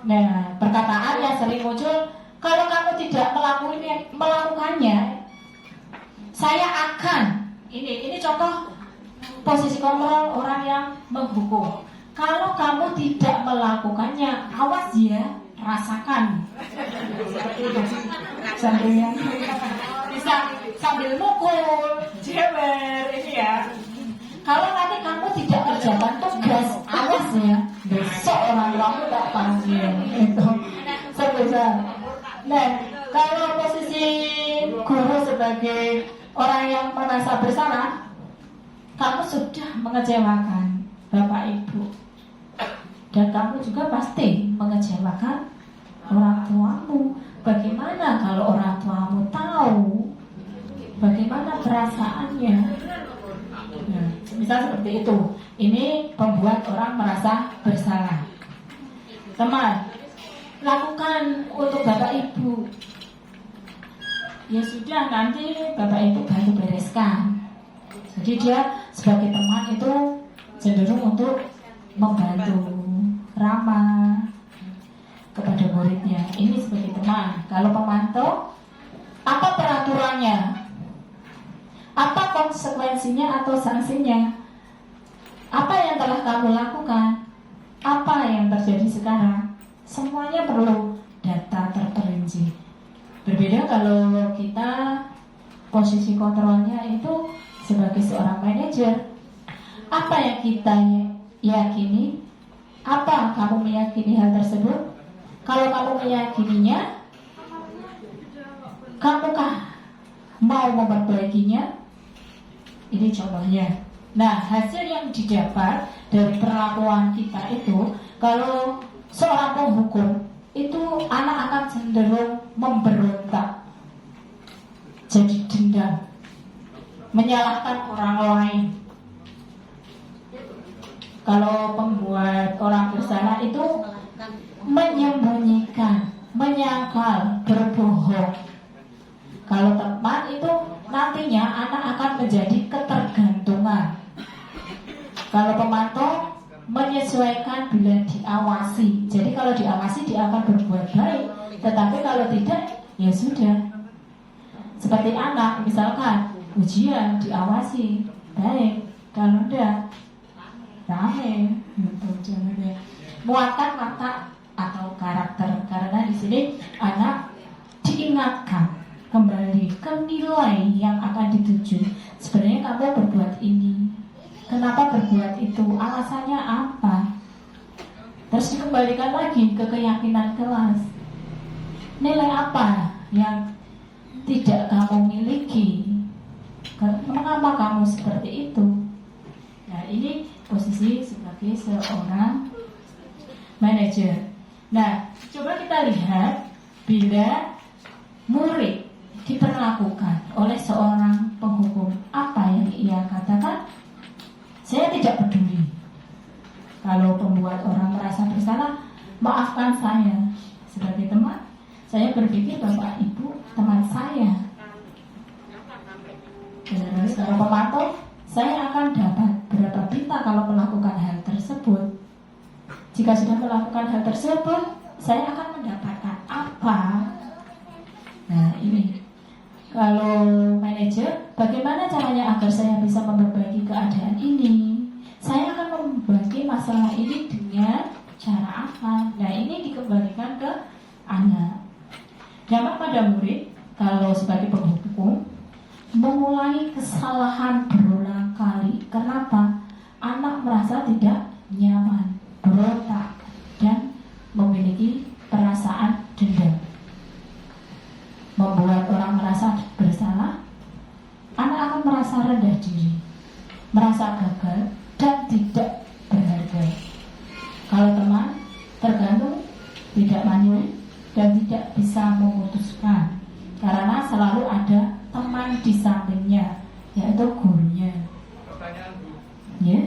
Nah, perkataan yang sering muncul, kalau kamu tidak melakukannya, saya akan. Ini contoh posisi kontrol orang yang menghukum. Kalau kamu tidak melakukannya, awas ya, rasakan. Bisa sambil mukul, jewer, ini ya. Kalau nanti kamu tidak kerjakan tugas, awas ya, besok orang kamu tak panggil. Itu sebesar. Nah, kalau posisi guru sebagai orang yang merasa bersalah, kamu sudah mengecewakan Bapak Ibu, dan kamu juga pasti mengecewakan orang tuamu. Bagaimana kalau orang tuamu tahu bagaimana perasaannya? Nah, misal seperti itu. Ini membuat orang merasa bersalah. Teman, lakukan untuk Bapak Ibu. Ya sudah, nanti Bapak Ibu bantu bereskan. Jadi dia sebagai teman itu cenderung untuk membantu, ramah kepada muridnya. Ini sebagai teman. Kalau pemantau, apa peraturannya? Apa konsekuensinya atau sanksinya? Apa yang telah kamu lakukan? Apa yang terjadi sekarang? Semuanya perlu data terperinci. Berbeda kalau kita posisi kontrolnya itu sebagai seorang manajer. Apa yang kita yakini? Apa kamu meyakini hal tersebut? Kalau kamu meyakininya, kamukah mau memperbaikinya? Ini contohnya. Nah, hasil yang didapat dari perlakuan kita itu, kalau seorang penghukum itu anak akan cenderung memberontak, jadi dendam, menyalahkan orang lain. Kalau pembuat orang bersalah itu menyembunyikan, menyangkal, berbohong. Kalau teman itu nantinya anak akan menjadi ketergantungan. Kalau pemantau menyesuaikan bila diawasi. Jadi kalau diawasi dia akan berbuat baik. Tetapi kalau tidak, ya sudah. Seperti anak, misalkan ujian diawasi, baik. Kalau tidak, rame. Muatan mata atau karakter. Karena di sini anak diingatkan kembali ke nilai yang akan dituju. Sebenarnya kamu berbuat ini, kenapa berbuat itu, alasannya apa? Terus dikembalikan lagi ke keyakinan kelas. Nilai apa yang tidak kamu miliki? Mengapa kamu seperti itu? Nah, ini posisi sebagai seorang manajer. Nah, coba kita lihat bila murid diperlakukan oleh seorang penghukum, apa yang ia katakan? Saya tidak peduli. Kalau pembuat orang merasa bersalah, maafkan saya. Sebagai teman, saya berpikir Bapak Ibu teman saya. Terus kalau pemantau, saya akan dapat berapa bintang kalau melakukan hal tersebut. Jika sudah melakukan hal tersebut, saya akan mendapatkan apa? Nah, ini. Kalau manajer, bagaimana caranya agar saya bisa memperbaiki keadaan ini? Saya akan membagi masalah ini dengan cara apa? Nah, ini dikembalikan ke anak. Dampak pada murid, kalau sebagai penghukum, mengulangi kesalahan berulang kali. Kenapa? Anak merasa tidak nyaman, berontak, dan memiliki perasaan dendam. Membuat orang merasa bersalah, anak akan merasa rendah diri, merasa gagal, dan tidak berharga. Kalau teman, tergantung, tidak mandiri, dan tidak bisa memutuskan, karena selalu ada teman di sampingnya, yaitu gurunya. Pertanyaan Bu. Ya?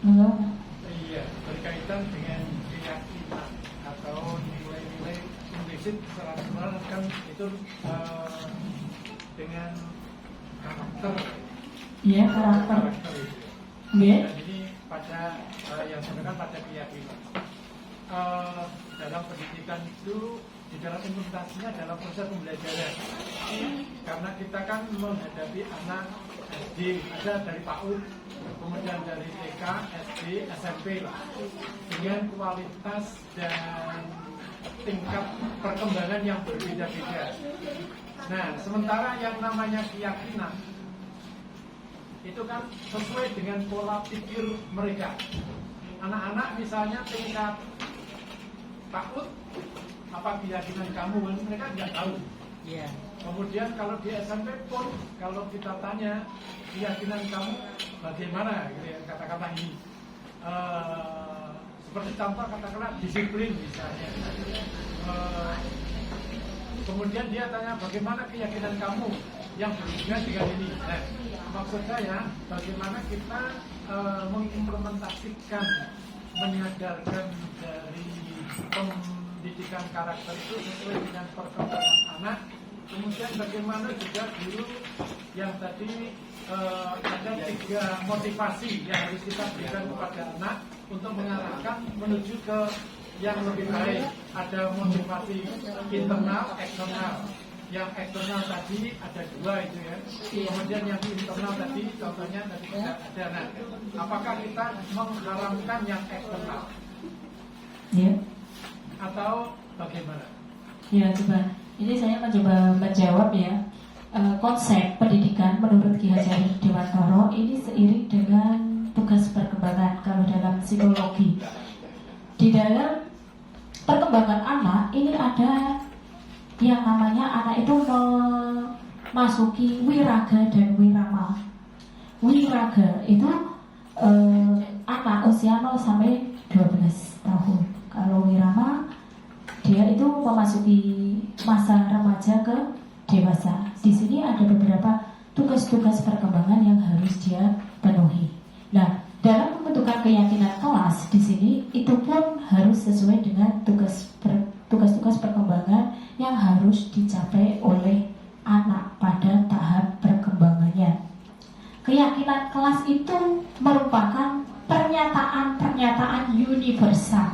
Halo? Iya, berkaitan dengan keyakinan atau nilai-nilai implisit secara keseluruhan kan itu dengan karakter. Iya, karakter. itu. Iya. Dan ini pada yang sebenarnya pada keyakinan. Dalam pendidikan itu di dalam implementasinya dalam proses pembelajaran. Karena kita kan menghadapi anak SD, ada dari PAUD, kemudian dari TK, SD, SMP dengan kualitas dan tingkat perkembangan yang berbeda-beda. Nah, sementara yang namanya keyakinan itu kan sesuai dengan pola pikir mereka. Anak-anak misalnya tingkat PAUD, apa keyakinan kamu? Mereka tidak tahu. Iya. Kemudian kalau di SMP pun kalau kita tanya keyakinan kamu bagaimana, gitu ya, kata-kata ini seperti contoh katakanlah disiplin misalnya. Kemudian dia tanya bagaimana keyakinan kamu yang berhubungan dengan ini. Nah, maksud saya bagaimana kita mengimplementasikan, menyadarkan dari pendidikan karakter itu sesuai dengan perkembangan anak. Kemudian bagaimana juga guru yang tadi ada 3 motivasi yang harus kita berikan kepada anak untuk mengarahkan menuju ke yang lebih baik. Ada motivasi internal, eksternal. Yang eksternal tadi ada 2 itu ya. Kemudian yang internal tadi contohnya tadi tidak ada. Nah, apakah kita mengharamkan yang eksternal? Ya. Atau bagaimana? Ya, coba. Ini saya mencoba menjawab ya. Konsep pendidikan menurut Ki Hajar Dewantara ini seiring dengan tugas perkembangan kalau dalam psikologi. Di dalam perkembangan anak ini ada yang namanya anak itu memasuki wiraga dan wirama. Wiraga itu anak usia 0 sampai 12 tahun. Kalau wirama dia itu memasuki masa remaja ke dewasa. Di sini ada beberapa tugas-tugas perkembangan yang harus dia penuhi. Nah, dalam pembentukan keyakinan kelas di sini itu pun harus sesuai dengan tugas-tugas perkembangan yang harus dicapai oleh anak pada tahap perkembangannya. Keyakinan kelas itu merupakan pernyataan-pernyataan universal.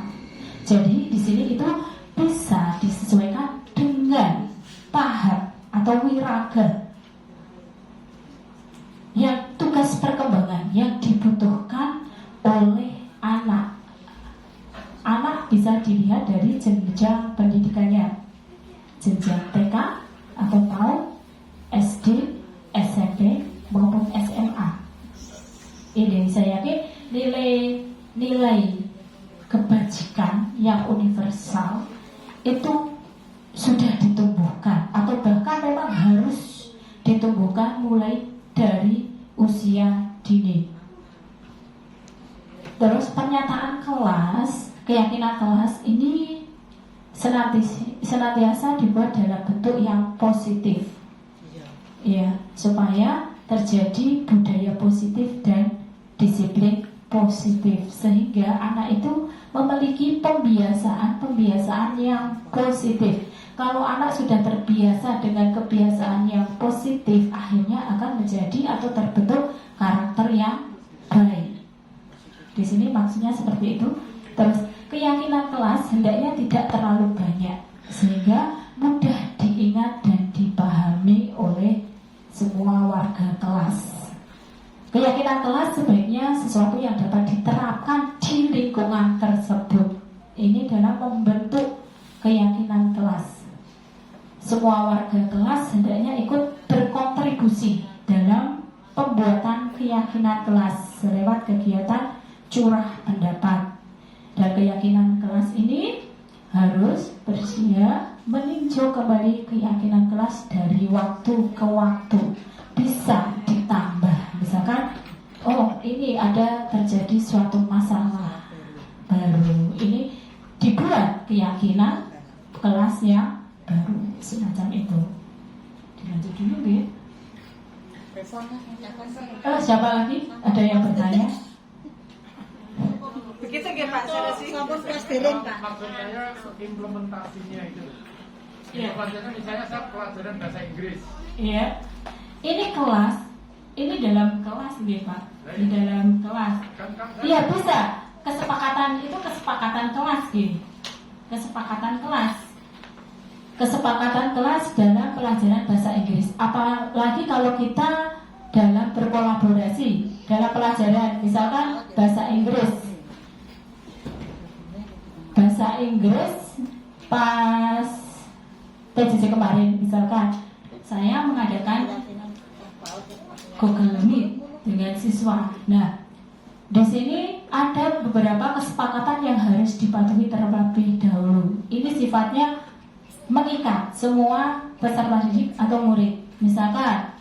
Jadi di sini itu bisa disesuaikan dengan tahap atau wiraga yang tugas perkembangan yang dibutuhkan oleh anak. Anak bisa dilihat dari jenjang pendidikannya, jenjang TK atau PAUD, SD, SMP maupun SMA. Ini saya yakin nilai kebajikan yang universal itu sudah ditumbuhkan atau bahkan memang harus ditumbuhkan mulai dari usia dini. Terus pernyataan kelas, keyakinan kelas ini senantiasa dibuat dalam bentuk yang positif, ya, supaya terjadi budaya positif dan disiplin positif sehingga anak itu memiliki pembiasaan yang positif. Kalau anak sudah terbiasa dengan kebiasaan yang positif, akhirnya akan menjadi atau terbentuk karakter yang baik. Di sini maksudnya seperti itu. Terus keyakinan kelas hendaknya tidak terlalu banyak sehingga mudah diingat dan dipahami oleh semua warga kelas. Keyakinan kelas sebaiknya sesuatu yang dapat diterapkan di lingkungan tersebut. Ini dalam membentuk keyakinan kelas. Semua warga kelas hendaknya ikut berkontribusi dalam pembuatan keyakinan kelas lewat kegiatan curah pendapat. Dan keyakinan kelas ini harus bersedia meninjau kembali keyakinan kelas dari waktu ke waktu. Bisa ditambah, misalkan, oh ini ada terjadi suatu masalah baru, ini dibuat keyakinan kelasnya baru, semacam itu. Dilanjut dulu ya. Siapa lagi? Ada yang bertanya? Begitu ya Pak, saya sih. Maksud saya implementasinya itu. Implementasinya misalnya saya pelajaran bahasa Inggris. Iya. Ini kelas, ini dalam kelas nih Pak. Di dalam kelas. Iya bisa. Kesepakatan itu kesepakatan kelas gini. Kesepakatan kelas. Kesepakatan kelas dalam pelajaran bahasa Inggris. Apalagi kalau kita dalam berkolaborasi dalam pelajaran, misalkan bahasa Inggris. Bahasa Inggris pas PJJ kemarin, misalkan saya mengadakan Google Meet dengan siswa. Nah, di sini ada beberapa kesepakatan yang harus dipatuhi terlebih dahulu. Ini sifatnya mengikat semua peserta didik atau murid. Misalkan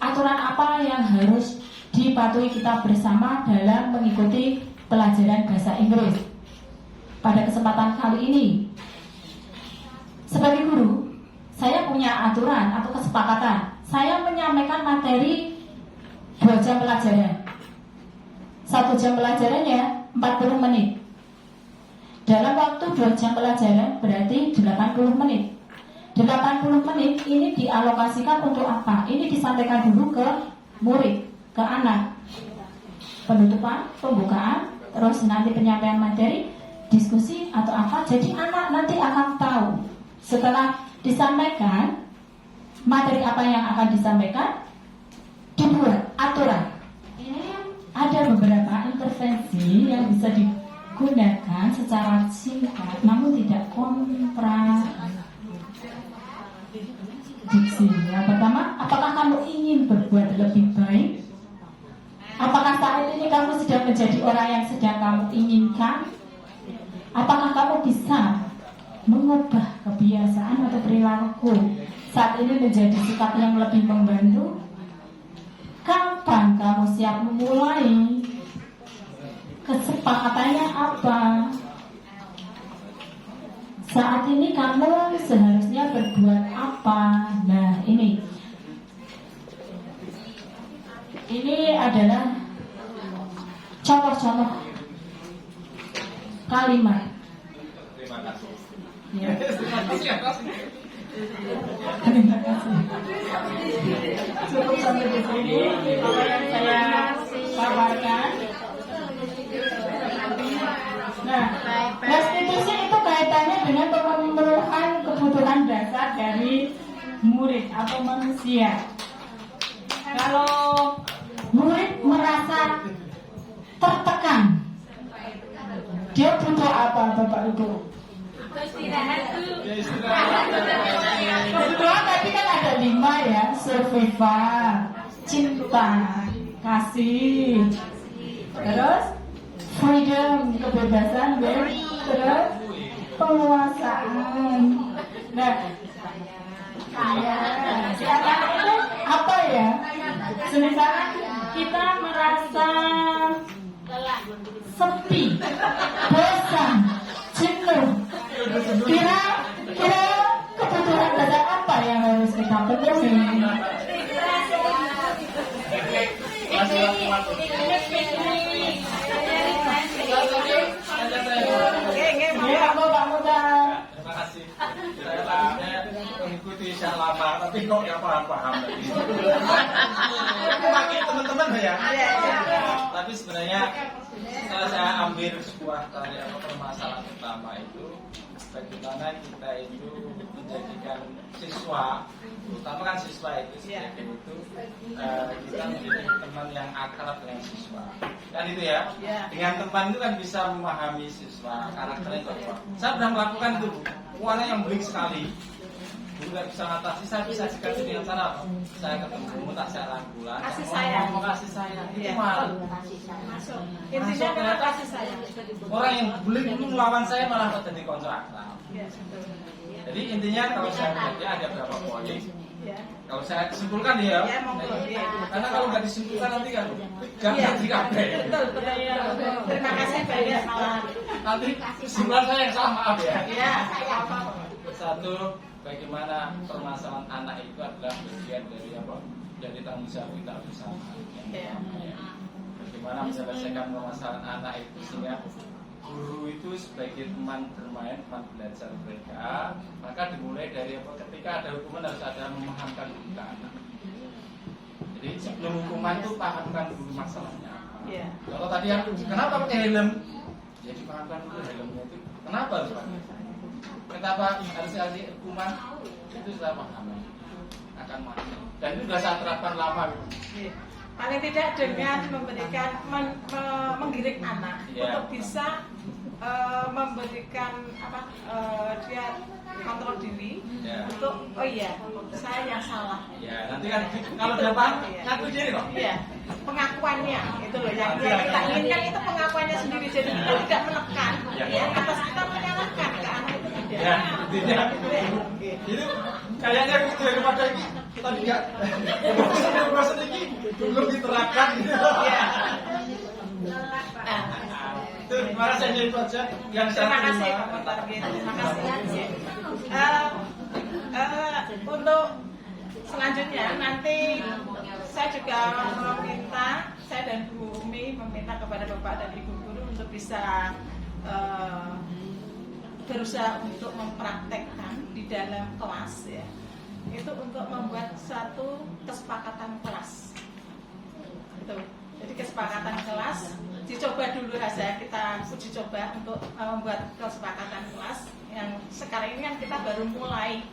aturan apa yang harus dipatuhi kita bersama dalam mengikuti pelajaran bahasa Inggris. Pada kesempatan kali ini, sebagai guru, saya aturan atau kesepakatan. Saya menyampaikan materi 2 jam pelajaran. 1 jam pelajarannya 40 menit. Dalam waktu 2 jam pelajaran berarti 80 menit. 80 menit ini dialokasikan untuk apa? Ini disampaikan dulu ke murid, ke anak. Penutupan, pembukaan, terus nanti penyampaian materi, diskusi atau apa. Jadi anak nanti akan tahu setelah disampaikan materi apa yang akan disampaikan, dibuat aturan. Ada beberapa intervensi yang bisa digunakan secara singkat namun tidak kontradiksi. Yang pertama, apakah kamu ingin berbuat lebih baik? Apakah saat ini kamu sedang menjadi orang yang sedang kamu inginkan? Apakah kamu bisa mengubah kebiasaan atau perilaku saat ini menjadi sikap yang lebih membantu? Kapan kamu siap memulai? Kesepakatannya apa? Saat ini kamu seharusnya berbuat apa? Nah, ini adalah contoh-contoh kalimat. Terima kasih. Ya. Terima kasih. Terima kasih. Cukup sampai di sini apa yang saya paparkan. Nah, restitusi itu kaitannya dengan pemenuhan kebutuhan dasar dari murid atau manusia. Kalau murid merasa tertekan, dia butuh apa, Bapak Ibu? Kebetulan tadi kan ada 5 ya, survival, cinta, kasih, terus freedom, kebebasan, terus penguasaan. Nah, sekarang itu apa ya? Semisal kita merasa sepi, bosan, jenuh. Kira kebutuhan dasar apa yang harus kita penuhi? Terima kasih. Saya mengikuti Syah lama, tapi kok nggak paham-paham tadi. Makin teman-teman ya. Tapi sebenarnya setelah saya ambil sebuah permasalahan utama itu, bagaimana kita itu menjadikan siswa, terutama kan siswa itu sebagai itu kita menjadi teman yang akrab dengan siswa. Kan itu ya. Dengan teman itu kan bisa memahami siswa, karakternya cocok. Saya pernah melakukan itu, warna yang beling sekali. Dulu nggak bisa ngatasi, saya bisa dikasih dengan cara apa? Saya ketemu, tak saya rangkulan, Kasih sayang. mau kasih sayang, itu Iya. malu. Intinya memang kasih sayang. Orang yang beling dulu melawan saya malah jadi kontrak. Jadi intinya kalau saya lihat ada berapa poin. Kalau saya simpulkan ya, Ya, monggo. karena kalau nggak disimpulkan nanti kan gak di kabeh. Betul. Terima kasih banyak malah. Nanti kesimpulan saya yang salah, maaf ya. Ya. Satu, bagaimana permasalahan anak itu adalah bagian dari apa? Dari tanggung jawab kita bersama. Ya. Bagaimana menyelesaikan permasalahan anak itu sehingga guru itu sebagai teman bermain, teman belajar mereka, maka dimulai dari apa? Ketika ada hukuman harus ada memahamkan dulu ke anak. Jadi sebelum hukuman itu pahamkan dulu masalahnya. Iya. Kalau tadi yang kenapa pakai helm? Ya dipahamkan dulu helmnya itu. Kenapa harus pakai? Kenapa harus dikasih hukuman? Itu sudah paham akan mati. Dan itu sudah saya terapkan lama. Iya. Paling tidak dengan memberikan menggiring anak Ya. untuk bisa memberikan dia kontrol diri Ya. untuk saya yang salah. Ya, nanti kan kalau dia paham, ngaku diri kok. Iya, pengakuannya itu loh yang kita inginkan itu pengakuannya sendiri, jadi kita tidak menekan Ya. atas kita menyalahkan ke anak itu tidak. Ya, intinya itu kayaknya gitu daripada kita tidak bosan ini belum diterapkan gitu. Iya. Itu terima kasih itu aja yang saya Terima kasih terima. Pak Menteri. Terima kasih. Untuk nanti saya juga meminta, saya dan Bu Umi meminta kepada Bapak dan Ibu guru untuk bisa berusaha untuk mempraktekkan di dalam kelas ya, itu untuk membuat suatu kesepakatan kelas. Itu. Jadi kesepakatan kelas dicoba dulu saja, kita uji coba untuk membuat kesepakatan kelas yang sekarang ini kan kita baru mulai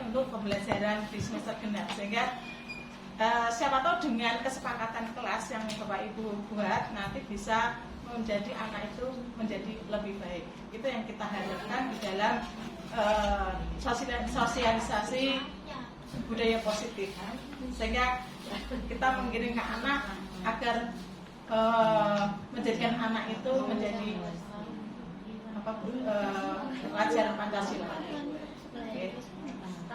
untuk pembelajaran di semester genap, sehingga siapa tahu dengan kesepakatan kelas yang Bapak Ibu buat nanti bisa menjadi anak itu menjadi lebih baik. Itu yang kita harapkan di dalam sosialisasi budaya positif, sehingga kita mengiringkan anak agar menjadikan anak itu menjadi pelajaran Pancasila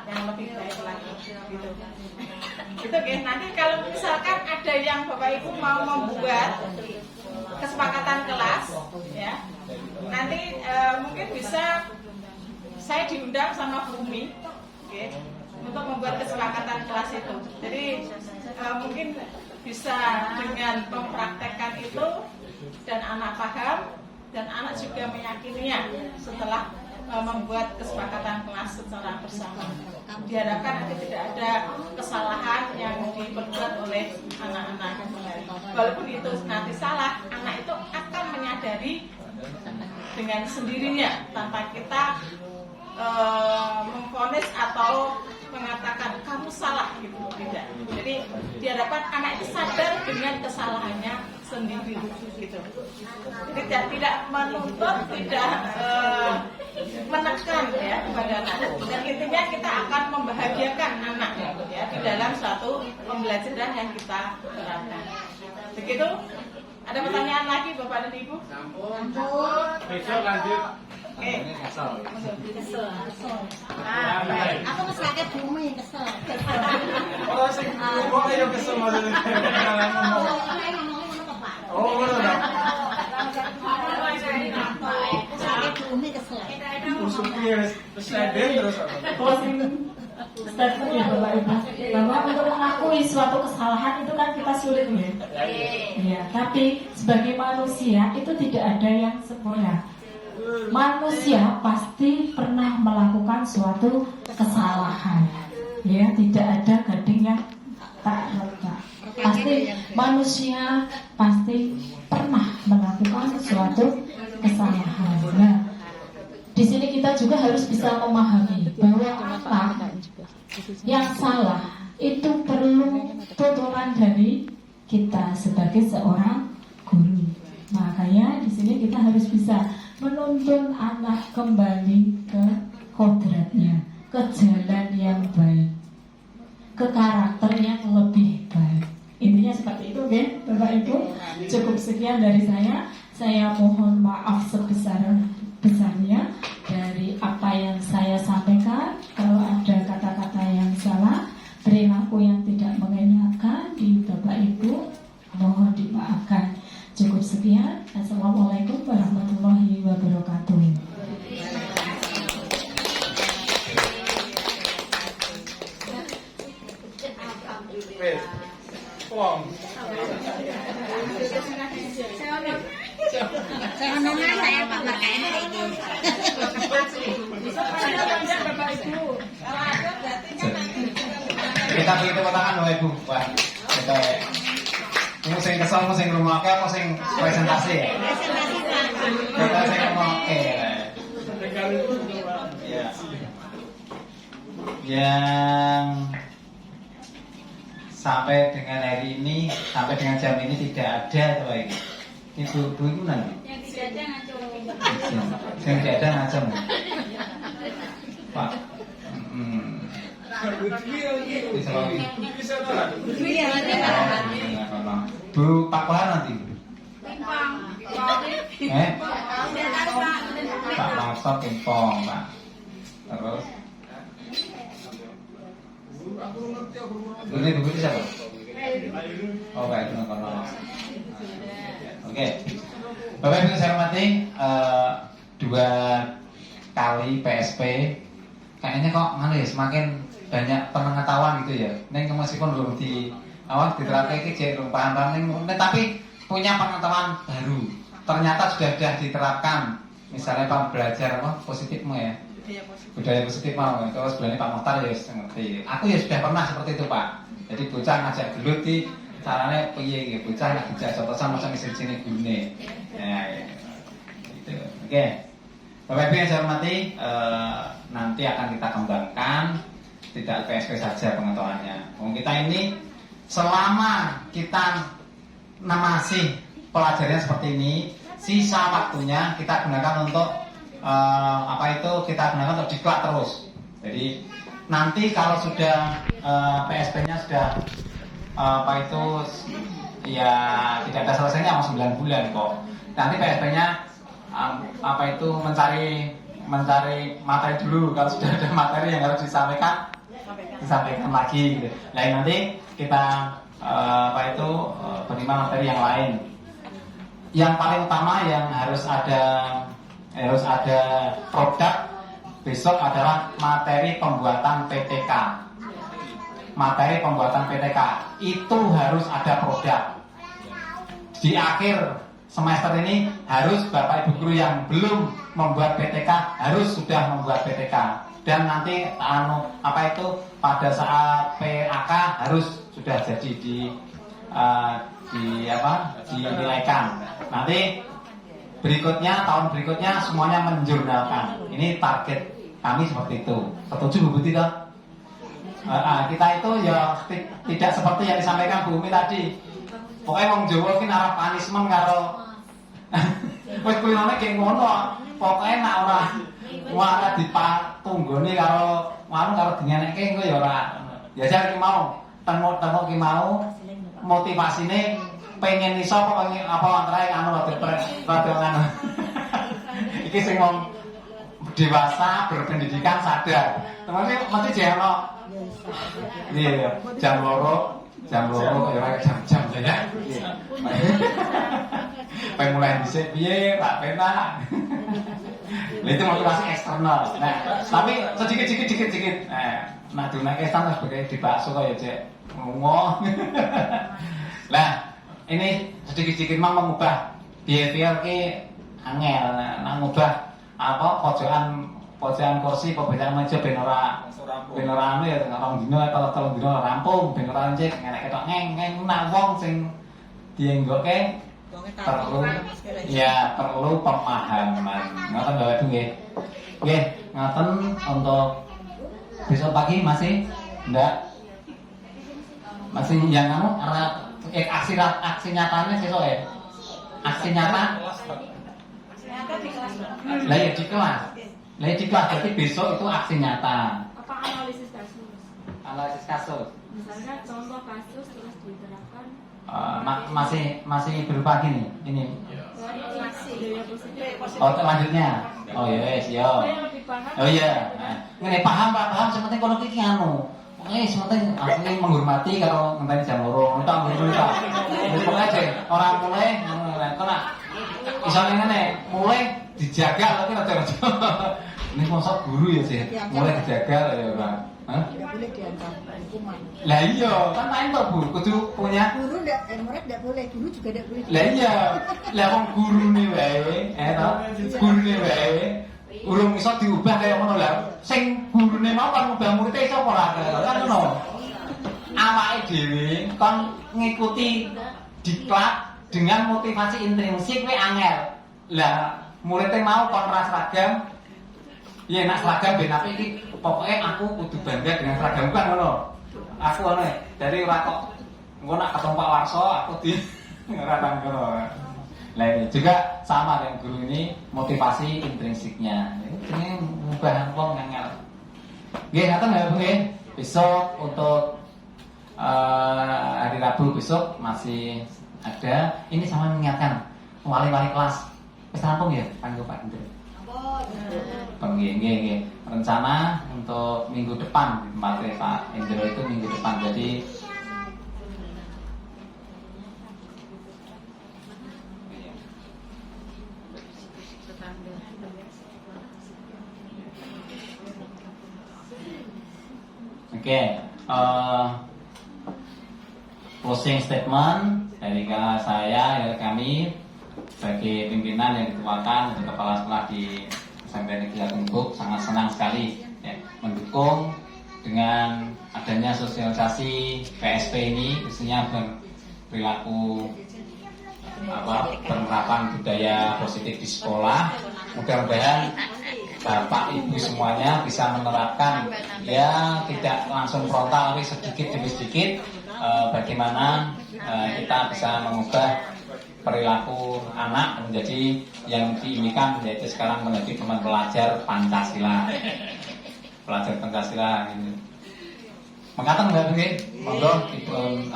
yang lebih baik lagi gitu. Itu nanti kalau misalkan ada yang Bapak Ibu mau membuat kesepakatan kelas ya, nanti mungkin bisa saya diundang sama Bu Umi untuk membuat kesepakatan kelas itu. Jadi mungkin bisa dengan mempraktekkan itu dan anak paham dan anak juga meyakininya setelah membuat kesepakatan kelas secara bersama. Diharapkan nanti tidak ada kesalahan yang diperbuat oleh anak-anak. Walaupun itu nanti salah, anak itu akan menyadari dengan sendirinya tanpa kita memvonis atau mengatakan kamu salah gitu, tidak. Jadi diharapkan anak itu sadar dengan kesalahannya sendiri gitu. Jadi tidak menuntut, tidak menekan ya kepada anak. Dan intinya kita akan membahagiakan anak ya di dalam suatu pembelajaran yang kita terapkan. Begitu. Ada pertanyaan lagi Bapak dan Ibu? Besok lanjut. Oke. Kesel. Aku mesake bumi kesel. Oh, sing kok ayo kesel maksudnya. Oh, ngono ta. Mesake bumi kesel. Usupnya wis leden terus apa? Closing statement ya Bapak Ibu, bahwa untuk mengakui suatu kesalahan itu kan kita sulit ya. Iya, tapi sebagai manusia itu tidak ada yang sempurna. Manusia pasti pernah melakukan suatu kesalahan. Ya, tidak ada gading yang tak retak. Pasti manusia pasti pernah melakukan suatu kesalahan. Nah, di sini kita juga harus bisa memahami bahwa apa yang salah itu perlu tuturan dari kita sebagai seorang guru. Makanya di sini kita harus bisa menuntun anak kembali ke kodratnya, ke jalan yang baik, ke karakter yang lebih baik. Intinya seperti itu, ya, Bapak Ibu. Cukup sekian dari saya. Saya mohon maaf sebesar-besarnya dari apa yang saya sampaikan. Kalau ada kata-kata yang salah, perilaku yang tidak mengenakan di Bapak Ibu, mohon dimaafkan. Cukup sekian. Assalamualaikum warahmatullahi wabarakatuh. Saya nanya saya Pak makanya ini. Kita begitu potongan loh Ibu. Wah, kita mau sing kesel, mau sing rumahke, mau sing presentasi ya. Kita sing rumahke. Ya. Yang sampai dengan hari ini, sampai dengan jam ini tidak ada tuh ini. Ibu-ibu itu nanti. Yang tidak ada ngacung. Yang tidak ada ngacung. Pak. Bisa lagi. Bu Pak Kohar nanti. Pak Mangsot Pimpong Pak. Terus. Ini siapa? Oh Pak itu nonton. Oke. Bapak Ibu saya hormati 2 kali PSP kayaknya kok ngene ya, semakin banyak pengetahuan gitu ya. Ning meskipun belum diterapkan iki jek paham ning tapi punya pengetahuan baru. Ternyata sudah diterapkan. Misalnya Pak belajar apa positifmu ya. Budaya positif mau. Terus sebenarnya Pak Mohtar ya ngerti. Aku ya sudah pernah seperti itu, Pak. Jadi bocah ngajak gelut di caranya piye gitu. Bocah lagi dijak contoh macam sini gune. Ya, gitu. Oke. Bapak Ibu yang saya hormati, nanti akan kita kembangkan, tidak PSP saja pengetahuannya. Kita ini selama kita masih pelajarannya seperti ini, sisa waktunya kita gunakan untuk kita gunakan untuk diklat terus. Jadi nanti kalau sudah PSP-nya sudah ya tidak ada selesainya mau 9 bulan kok. Nanti PSP-nya mencari materi dulu. Kalau sudah ada materi yang harus disampaikan lagi gitu. Lain nanti kita beriman materi yang lain. Yang paling utama yang harus ada produk besok adalah materi pembuatan PTK. Materi pembuatan PTK itu harus ada produk. Di akhir semester ini harus Bapak Ibu guru yang belum membuat PTK harus sudah membuat PTK. Dan nanti pada saat PAK harus sudah jadi dinilaikan. Nanti tahun berikutnya semuanya menjurnalkan. Ini target kami seperti itu. Setuju Bu Buti toh? Kita itu ya tidak seperti yang disampaikan Bu Umi tadi. Pokoknya wong Jawa ki arah punishment karo wis kulinane kayak ngono. Pokoknya nek ora dipatunggoni karo dingenekke engko ya ora. Ya jar ki mau tengok ki mau motivasine pengen iso pokoknya antara rada anu. Iki sing wong dewasa berpendidikan sadar. Teman-teman mesti jangan iya jam 2 ya jam ya. Mulai dhisik piye Pak Pena. Itu motivasi eksternal. Nah, tapi sedikit. Nah, dunake standar sebagai di bakso kaya cek ngomong. Nah, ini sedikit mau mengubah behavior ki angel. Nah, ngubah pojokan kursi pojokan meja ben ora anu ya orang dino atau telung dino rampung ben ora njek enek ketok ngeng wong sing dienggoke perlu pemahaman. Ngoten Bapak Ibu nggih. Nggih, ngoten untuk besok pagi masih yang aksi nyatanya besok ya. Aksi nyata di kelas berarti besok itu aksi nyata. Apa analisis kasus? Analisis kasus. Misalnya contoh kasus terus diterapkan. Masih berupa gini ini. Selanjutnya. Oh ya wes yo. Oh iya. Ngene paham sementing kono iki anu. Sementing asline menghormati karo ngenteni jam 2. Entuk ngono ta. Wis pokoke ora mulai kok iso ngene mulai dijaga tapi rada-rada. Ini konsep guru ya sih. Mulai dijaga ya ora. Tidak boleh dianggap hukuman. Lah iya, kan main toh Bu, kudu punya Guru murid tidak boleh, guru juga tidak boleh. Lah iya, lah wong gurune wae, gurune wae. Urung iso diubah kaya ngono lah. Sing gurune mau kan ngubah muridé iso apa ora? Kan ngono. Awake dhewe kon ngikuti diklat dengan motivasi intrinsik kuwi angel. Lah muridé mau kon ra seragam. Ya nak seragam ben apik iki pokoke aku kudu bangga dengan seragam kan ngono. Aku ngono dari ora kok engko nak ketemu Pak Warso aku di ora ngono. Lah ini juga sama dengan guru ini motivasi intrinsiknya. Ini ngubah wong angel. Nggih, ngaten ya Bu nggih. Besok untuk hari Rabu besok masih ada. Ini sama mengingatkan wali-wali kelas. Wis rampung ya kanggo Pak Indro. Nggih. Rencana untuk minggu depan materi Pak Indro itu minggu depan. Jadi Oke, closing statement dari saya, dari kami sebagai pimpinan yang dituakan untuk kepala sekolah di SMP Negeri Atengbuk sangat senang sekali ya, mendukung dengan adanya sosialisasi PSP ini, khususnya perilaku penerapan budaya positif di sekolah. Mudah-mudahan Bapak Ibu semuanya bisa menerapkan, ya tidak langsung frontal tapi sedikit demi sedikit bagaimana kita bisa mengubah perilaku anak menjadi yang diinginkan, yaitu sekarang menjadi teman pelajar Pancasila. Pelajar Pancasila ini. Mengatakan Mbak Bini, monggo dipun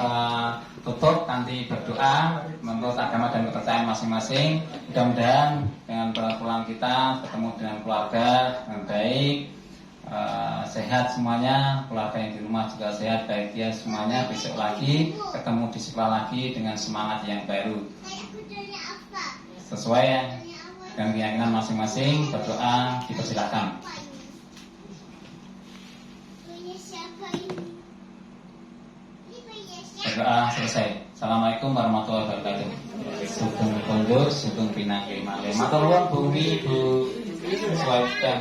tutup nanti berdoa menurut agama dan kepercayaan masing-masing. Mudah-mudahan dengan pulang kita bertemu dengan keluarga dengan baik, sehat semuanya, keluarga yang di rumah juga sehat, bahagia semuanya. Besok lagi ketemu di sekolah lagi dengan semangat yang baru sesuai dengan keyakinan masing-masing. Berdoa dipersilakan. Berdoa selesai. Assalamualaikum warahmatullahi wabarakatuh. Sugeng kondur, sugeng pinanggih malih. Matur nuwun bumi Bu Suwaidah.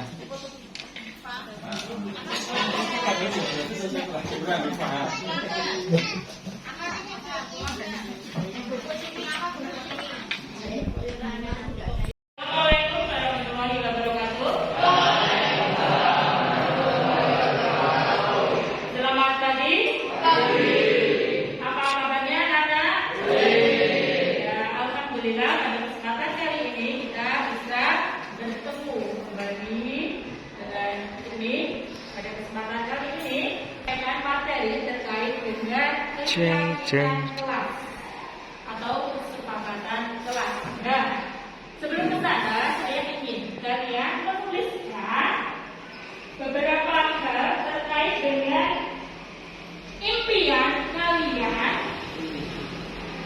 Assalamualaikum warahmatullahi wabarakatuh. Selamat pagi. Apa kabarnya anak-anak? Ya, alhamdulillah pada kesempatan kali ini kita bisa bertemu kembali dengan ini. Pada kesempatan kali ini akan materi terkait dengan kesepakatan kelas atau kesepakatan kelas. Nah, sebelum ke sana, saya ingin kalian menuliskan beberapa hal terkait dengan impian kalian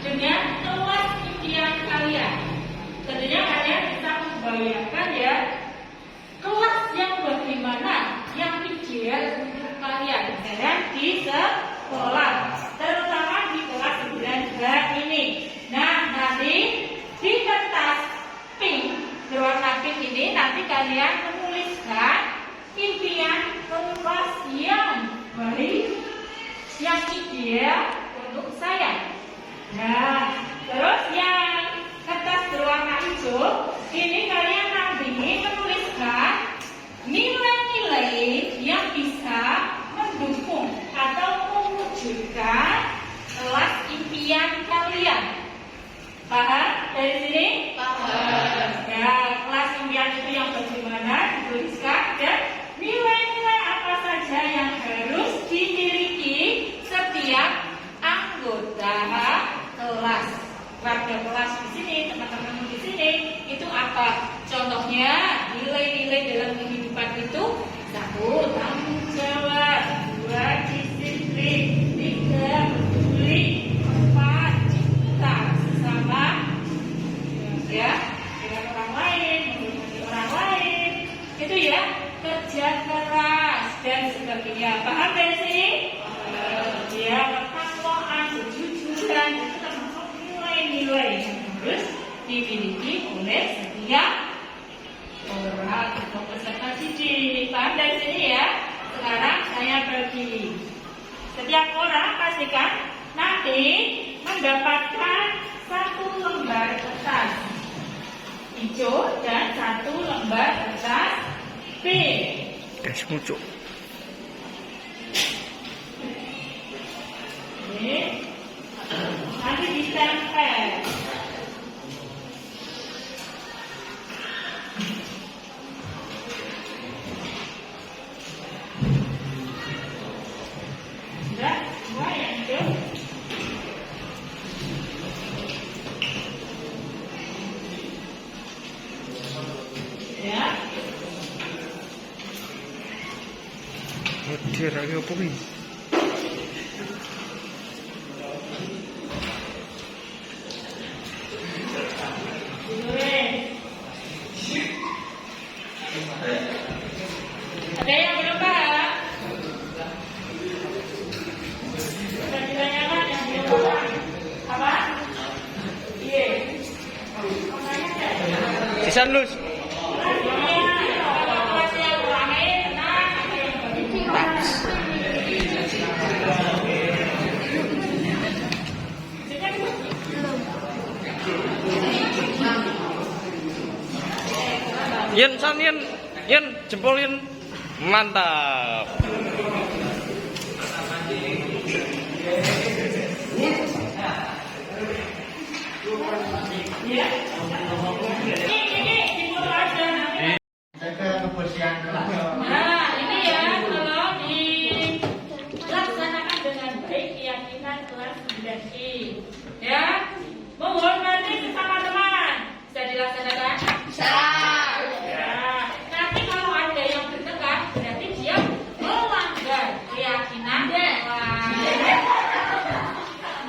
dengan kelas impian kalian. Tentunya kalian bisa membayangkan ya, kelas yang bagaimana yang ideal untuk kalian di sekolah, terutama di kelas 9 ini. Nah, nanti di kertas pink berwarna pink ini nanti kalian menuliskan impian kelas yang baik, yang ideal untuk saya. Nah, terus yang kertas berwarna hijau ini kalian nanti menuliskan nilai-nilai yang bisa mendukung atau mewujudkan kelas impian kalian. Paham dari sini? Paham. Ya, kelas impian itu yang bagaimana dituliskan dan nilai-nilai apa saja yang harus dimiliki setiap anggota kelas. Warga kelas di sini, teman-teman di sini itu apa? Contohnya nilai-nilai dalam kehidupan itu: 1. Tanggung jawab, 2. Disiplin, 3. Peduli, 4. Cinta sesama, ya, dengan orang lain, menghormati orang lain, itu ya, kerja keras dan sebagainya. Paham dari sini? Ya, ketakwaan, kejujuran itu termasuk nilai-nilai yang harus dimiliki oleh setiap orang atau peserta didik. Paham dari sini ya? Sekarang saya bagi. Setiap orang pastikan nanti mendapatkan 1 lembar kertas hijau dan 1 lembar kertas pink. Ini nanti ditempel. Sudah semua yang itu. Ya. Ada yang belum paham? Pisan Lus. Yen san yen jempol yen mantap. Nah, ini ya, kalau dilaksanakan dengan baik keyakinan kelas 9I. Ya, menghormati sesama teman. Bisa dilaksanakan? Bisa. Ya, nanti kalau ada yang bertengkar, berarti dia melanggar keyakinan kelas.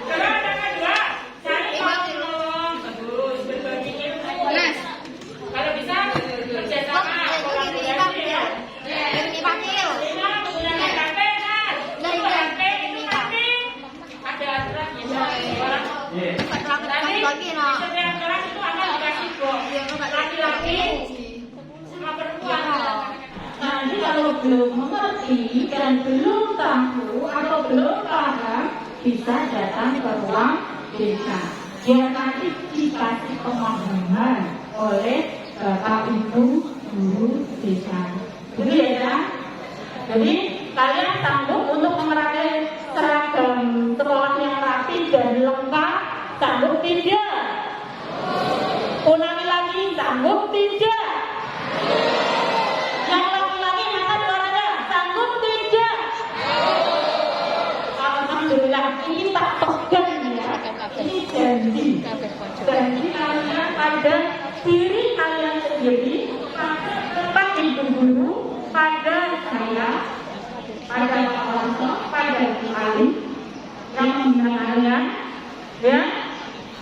Kalau ada kedua, cari tolong, bagus, berbagi ilmu. Kalau bisa kerjasama, kolaborasi ya. Lima menggunakan HP, kan? Itu HP itu nanti ada aturannya. Orang nanti setiap kelas itu akan dikasih box. Laki-laki sama perempuan. Nanti kalau belum mengerti dan belum tahu atau belum paham, bisa datang ke ruang desa. Dia nanti dikasih pemahaman oleh Bapak Ibu guru desa. Begitu ya? Jadi kalian sanggup untuk memakai seragam sekolah yang rapi dan lengkap? Sanggup tidak? Ulangi lagi, sanggup tidak? Yang laki-laki angkat suaranya, sanggup tidak? Alhamdulillah, ini tak pegang ya. Ini janji. Janji kalian pada diri kalian sendiri, pada tempat ibu guru, pada saya, pada Pak Langsung, pada Bu Ali, yang membina kalian, ya.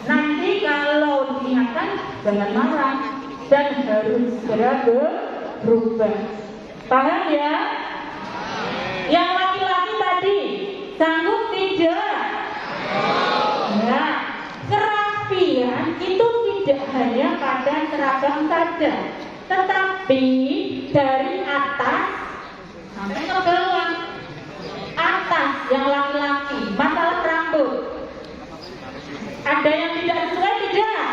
Nanti kalau diingatkan, jangan marah dan harus segera berubah. Paham ya? Yang laki-laki tadi sanggup tidak? Ya, kerapian itu tidak hanya pada seragam saja, tetapi dari atas sampai ke bawah. Atas yang laki-laki, masalah rambut. Ada yang tidak sesuai tidak?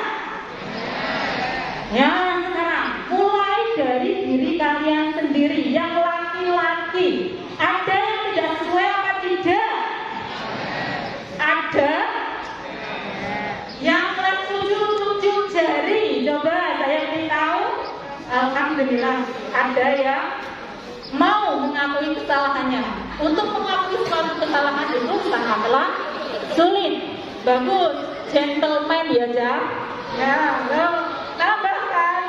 Ya, sekarang mulai dari diri kalian sendiri yang laki-laki. Ada yang tidak sesuai apa tidak? Ada yang kelas 7 jari. Coba saya beritahu. Alhamdulillah ada yang mau mengakui kesalahannya. Untuk mengakui suatu kesalahan itu sangatlah sulit. Bagus, gentleman ya, Jam. Ya, tambahkan.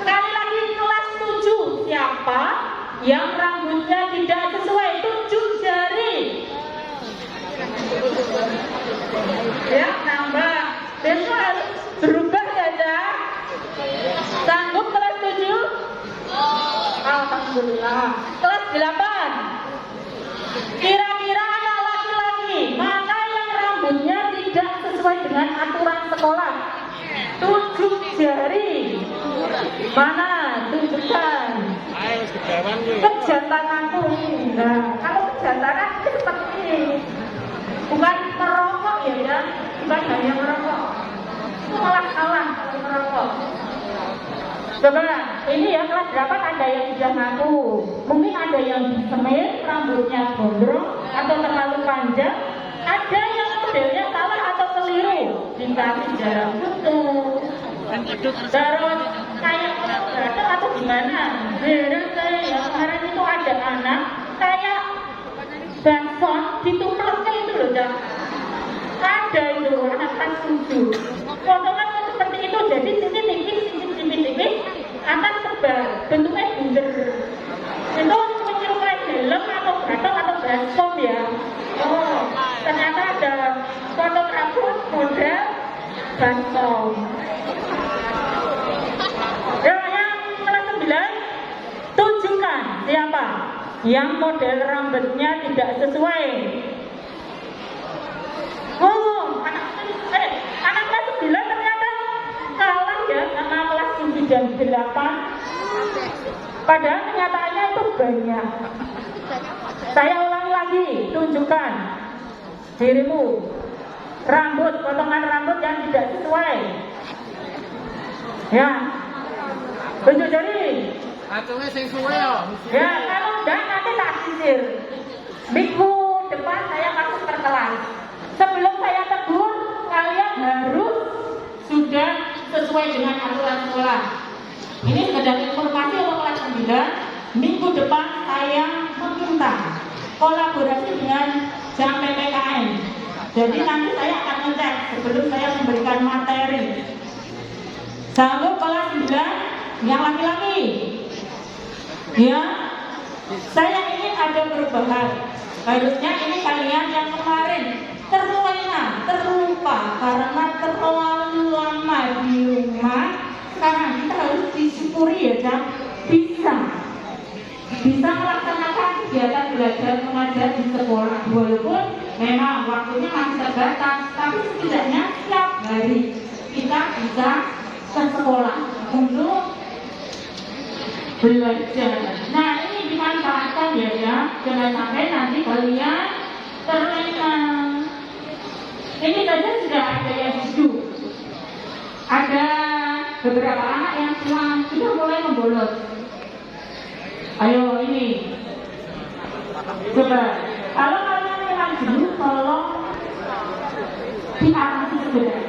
Sekali lagi kelas 7, siapa yang rambutnya tidak sesuai? 7 jari. Ya, tambah. Besok harus berubah ya, Jam. Sanggup kelas 7? Alhamdulillah. Kelas 8. Kira-kira anak laki-laki mana yang rambutnya tidak sesuai dengan aturan sekolah? 7 jari. Mana? Tunjukkan. Kejantananku ini. Nah, kalau kejantanan itu seperti ini. Bukan merokok ya, ya. Bukan hanya merokok. Itu malah salah kalau merokok. Coba, ini ya kelas 8 ada yang sudah ngaku. Mungkin ada yang semir, rambutnya gondrong atau terlalu panjang. Ada yang modelnya salah atau keliru. Dikasih jarak putus. Terus kayak gatel atau gimana? Heran saya ya, kemarin itu ada anak kayak banson ditumpleknya itu loh, Cak. Ada itu anak kelas 7. Potongan seperti itu, jadi tipis akan tebal, bentuknya bunder. Itu menyerupai helm atau gatel atau baskom ya. Oh, ternyata ada potong rambut model baskom. Ya, yang kelas 9 tunjukkan siapa yang model rambutnya tidak sesuai. Oh, anak kelas 9 ternyata kalah ya sama kelas 7 jam 8, padahal kenyataannya itu banyak. Saya ulangi lagi, tunjukkan dirimu, rambut, potongan rambut yang tidak sesuai. Ya, tunjuk jari. Ya, kalau enggak nanti tak sisir. Minggu depan saya masuk ke kelas. Sebelum saya tegur, kalian harus sudah sesuai dengan aturan sekolah. Ini sekedar informasi untuk kelas 9. Minggu depan saya meminta kolaborasi dengan jam PPKN. Jadi nanti saya akan ngecek sebelum saya memberikan materi. Sanggup kelas 9 yang laki-laki? Ya, saya ingin ada perubahan. Harusnya ini kalian yang kemarin terlena, terlupa karena terlalu lama di rumah. Sekarang kita harus disyukuri ya, Jam. Bisa melaksanakan kegiatan belajar mengajar di sekolah, walaupun memang waktunya masih terbatas, tapi setidaknya setiap hari kita bisa ke sekolah untuk belajar. Nah, ini dimanfaatkan ya, jangan sampai nanti kalian terlena. Ini saja sudah ada yang duduk. Ada beberapa anak yang sudah mulai membolos. Ayo ini, coba. Kalau kalian memang dulu, tolong diatasi segera.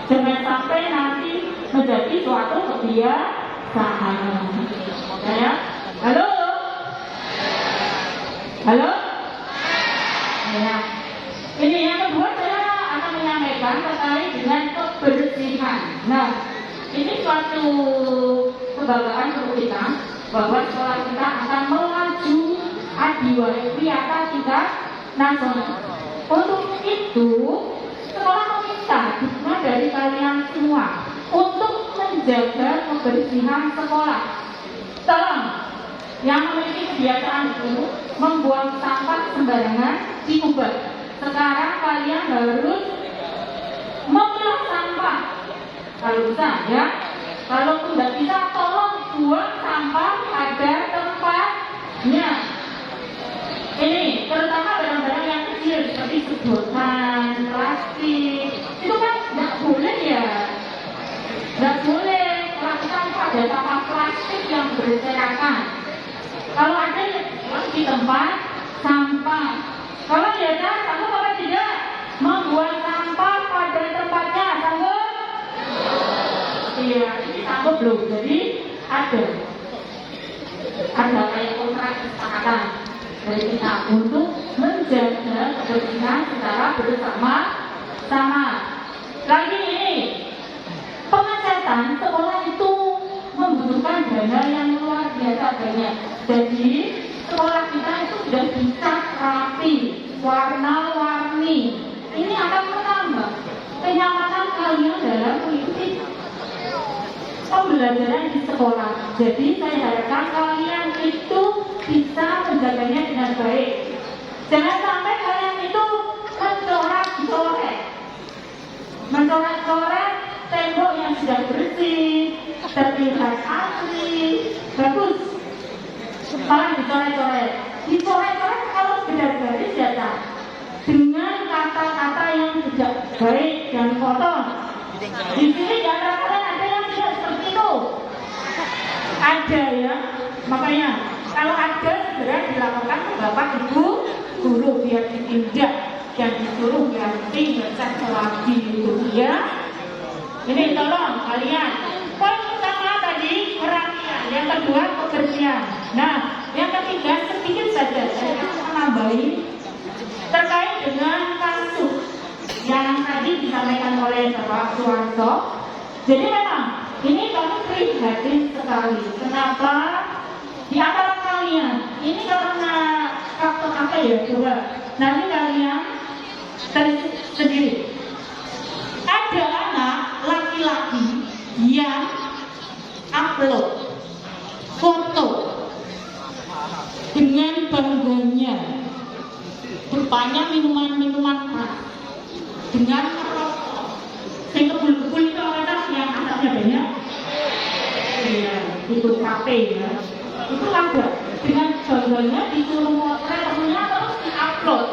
Jangan sampai nanti menjadi suatu kebiasaan. Ya, halo, halo. Ya. Ini yang kedua saya akan menyampaikan terkait dengan kebersihan. Nah, ini suatu kebanggaan untuk kita bahwa sekolah kita akan melaju adiwiyata tingkat nasional. Untuk itu, sekolah meminta dukungan dari kalian semua untuk menjaga kebersihan sekolah. Tolong, yang memiliki kebiasaan itu membuang sampah sembarangan diubah. Sekarang kalian harus memilah sampah kalau bisa ya. Kalau tidak bisa, tolong buang sampah pada tempatnya. Ini terutama barang-barang yang kecil seperti sedotan, plastik, itu kan tidak boleh ya. Tidak boleh melakukan pada sampah plastik yang berserakan. Kalau ada di tempat sampah, kalau tidak sanggup apa tidak membuang sampah pada tempatnya, sanggup? Iya, ini sanggup belum. Jadi ada kayak kontrak kesepakatan dari kita untuk menjaga kebersihan secara bersama-sama. Lagi ini, pengecatan sekolah itu membutuhkan dana yang luar biasa banyak. Jadi sekolah kita itu sudah dicat rapi, warna-warni. Ini akan menambah kenyamanan kalian dalam mengikuti pembelajaran di sekolah. Jadi saya harapkan kalian itu bisa menjaganya dengan baik. Jangan sampai kalian itu mencoret-coret tembok yang sudah bersih, terlihat asli, bagus. Malah dicoret-coret. Dicoret-coret kalau sekedar garis ya, dengan kata-kata yang tidak baik dan kotor. Di sini di antara kalian ada yang tidak seperti itu. Ada ya. Makanya kalau ada segera dilaporkan ke Bapak Ibu guru biar ditindak dan disuruh ganti ngecek lagi itu ya. Ini tolong kalian. Poin pertama tadi perapian, yang kedua kebersihan. Nah, yang ketiga sedikit saja saya akan menambahi terkait dengan kasus yang tadi disampaikan oleh Bapak Suwarso. Jadi memang ini kami prihatin sekali. Kenapa? Di antara kalian ini karena faktor apa ya? Coba nanti kalian sendiri. Ada anak laki-laki yang upload foto dengan bangganya rupanya minuman-minuman keras dengan merokok. Yang kebul-kebul itu orang yang asapnya banyak. itu KP ya, itu ada dengan bangganya disuruh motret temennya terus diupload.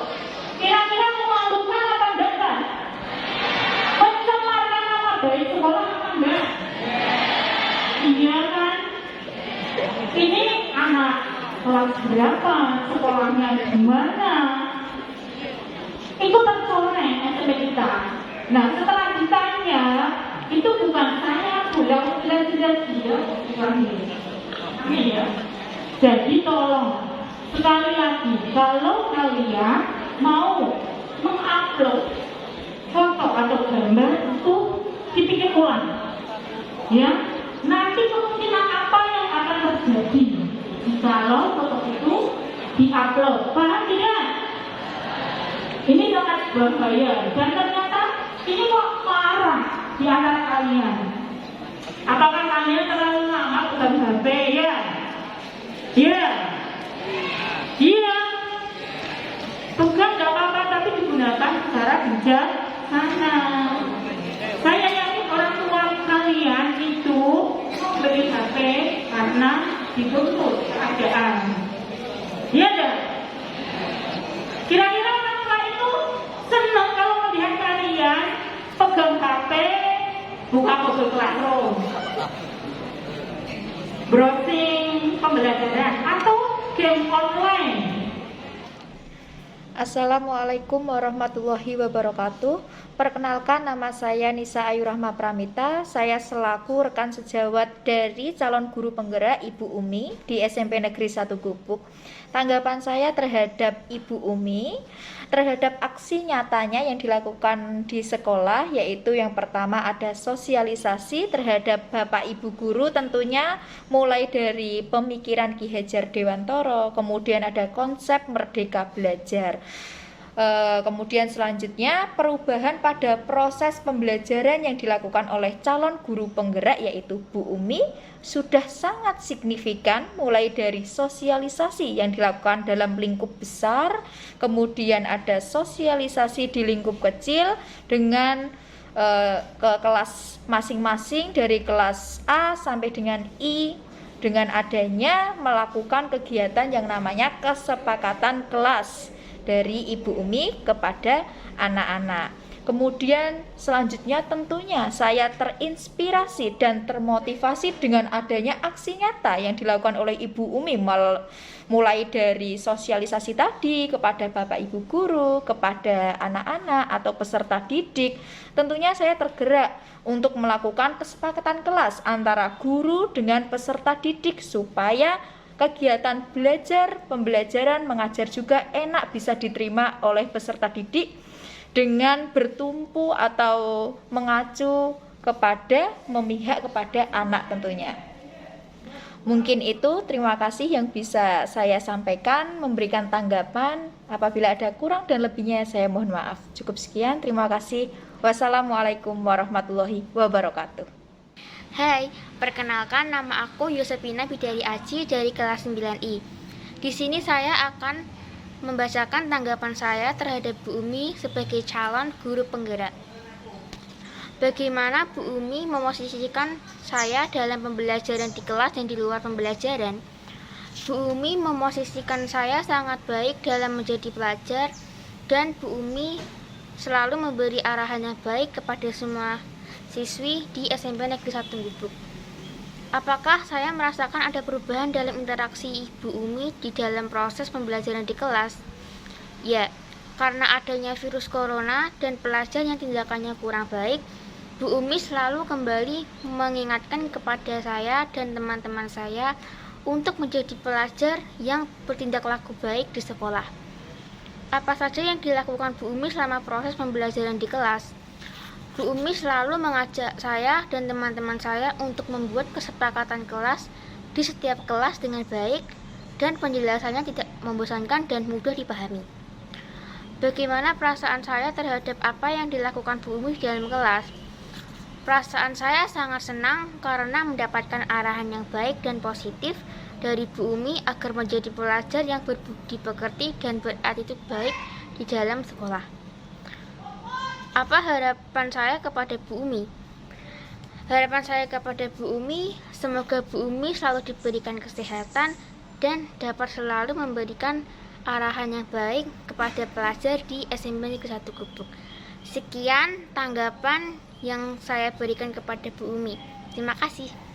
Kira-kira memalukan apa enggak kan? Mencemarkan nama baik sekolah apa enggak? Iya kan? Ini anak kelas berapa, sekolahnya gimana? Itu tercoreng SMP kita. Nah setelah ditanya, itu bukan saya pulang sudah ini ya. Jadi tolong sekali lagi, kalau kalian mau mengupload foto atau gambar itu dipikir ulang, ya. Nanti kemungkinan apa yang akan terjadi kalau foto itu diupload? Paham tidak? Ini sangat berbahaya dan ternyata ini kok marah di antara kalian. Apakah kalian terlalu lama pegang HP ya? Iya. Iya. Pegang gak apa-apa tapi digunakan secara bijaksana. Saya yakin orang tua kalian itu membeli HP karena dituntut keadaan. Iya dah. Kira-kira orang tua itu senang kalau melihat kalian pegang HP, buka Google Classroom, browsing pembelajaran atau game online. Assalamualaikum warahmatullahi wabarakatuh. Perkenalkan, nama saya Nisa Ayu Rahma Pramita. Saya selaku rekan sejawat dari calon guru penggerak Ibu Umi di SMP Negeri 1 Gubuk. Tanggapan saya terhadap Ibu Umi terhadap aksi nyatanya yang dilakukan di sekolah, yaitu yang pertama ada sosialisasi terhadap Bapak Ibu guru, tentunya mulai dari pemikiran Ki Hajar Dewantara, kemudian ada konsep Merdeka Belajar. Kemudian selanjutnya perubahan pada proses pembelajaran yang dilakukan oleh calon guru penggerak yaitu Bu Umi sudah sangat signifikan, mulai dari sosialisasi yang dilakukan dalam lingkup besar, kemudian ada sosialisasi di lingkup kecil dengan ke kelas masing-masing dari kelas A sampai dengan I, dengan adanya melakukan kegiatan yang namanya kesepakatan kelas dari Ibu Umi kepada anak-anak. Kemudian selanjutnya tentunya saya terinspirasi dan termotivasi dengan adanya aksi nyata yang dilakukan oleh Ibu Umi, mulai dari sosialisasi tadi kepada Bapak Ibu guru, kepada anak-anak atau peserta didik. Tentunya saya tergerak untuk melakukan kesepakatan kelas antara guru dengan peserta didik supaya kegiatan belajar, pembelajaran, mengajar juga enak bisa diterima oleh peserta didik dengan bertumpu atau mengacu kepada, memihak kepada anak tentunya. Mungkin itu, terima kasih yang bisa saya sampaikan, memberikan tanggapan. Apabila ada kurang dan lebihnya saya mohon maaf. Cukup sekian, terima kasih. Wassalamualaikum warahmatullahi wabarakatuh. Hai, perkenalkan nama aku Yosepina Bidari Aji dari kelas 9I. Di sini saya akan membacakan tanggapan saya terhadap Bu Umi sebagai calon guru penggerak. Bagaimana Bu Umi memosisikan saya dalam pembelajaran di kelas dan di luar pembelajaran? Bu Umi memosisikan saya sangat baik dalam menjadi pelajar, dan Bu Umi selalu memberi arahan yang baik kepada semua siswi di SMP Negeri 1 Gubuk. Apakah saya merasakan ada perubahan dalam interaksi Ibu Umi di dalam proses pembelajaran di kelas? Ya, karena adanya virus corona dan pelajar yang tindakannya kurang baik, Bu Umi selalu kembali mengingatkan kepada saya dan teman-teman saya untuk menjadi pelajar yang bertindak laku baik di sekolah. Apa saja yang dilakukan Bu Umi selama proses pembelajaran di kelas? Bu Umi selalu mengajak saya dan teman-teman saya untuk membuat kesepakatan kelas di setiap kelas dengan baik dan penjelasannya tidak membosankan dan mudah dipahami. Bagaimana perasaan saya terhadap apa yang dilakukan Bu Umi di dalam kelas? Perasaan saya sangat senang karena mendapatkan arahan yang baik dan positif dari Bu Umi agar menjadi pelajar yang berbudi pekerti dan berattitude baik di dalam sekolah. Apa harapan saya kepada Bu Umi? Harapan saya kepada Bu Umi, semoga Bu Umi selalu diberikan kesehatan dan dapat selalu memberikan arahan yang baik kepada pelajar di SMP Negeri 1 Gubuk. Sekian tanggapan yang saya berikan kepada Bu Umi. Terima kasih.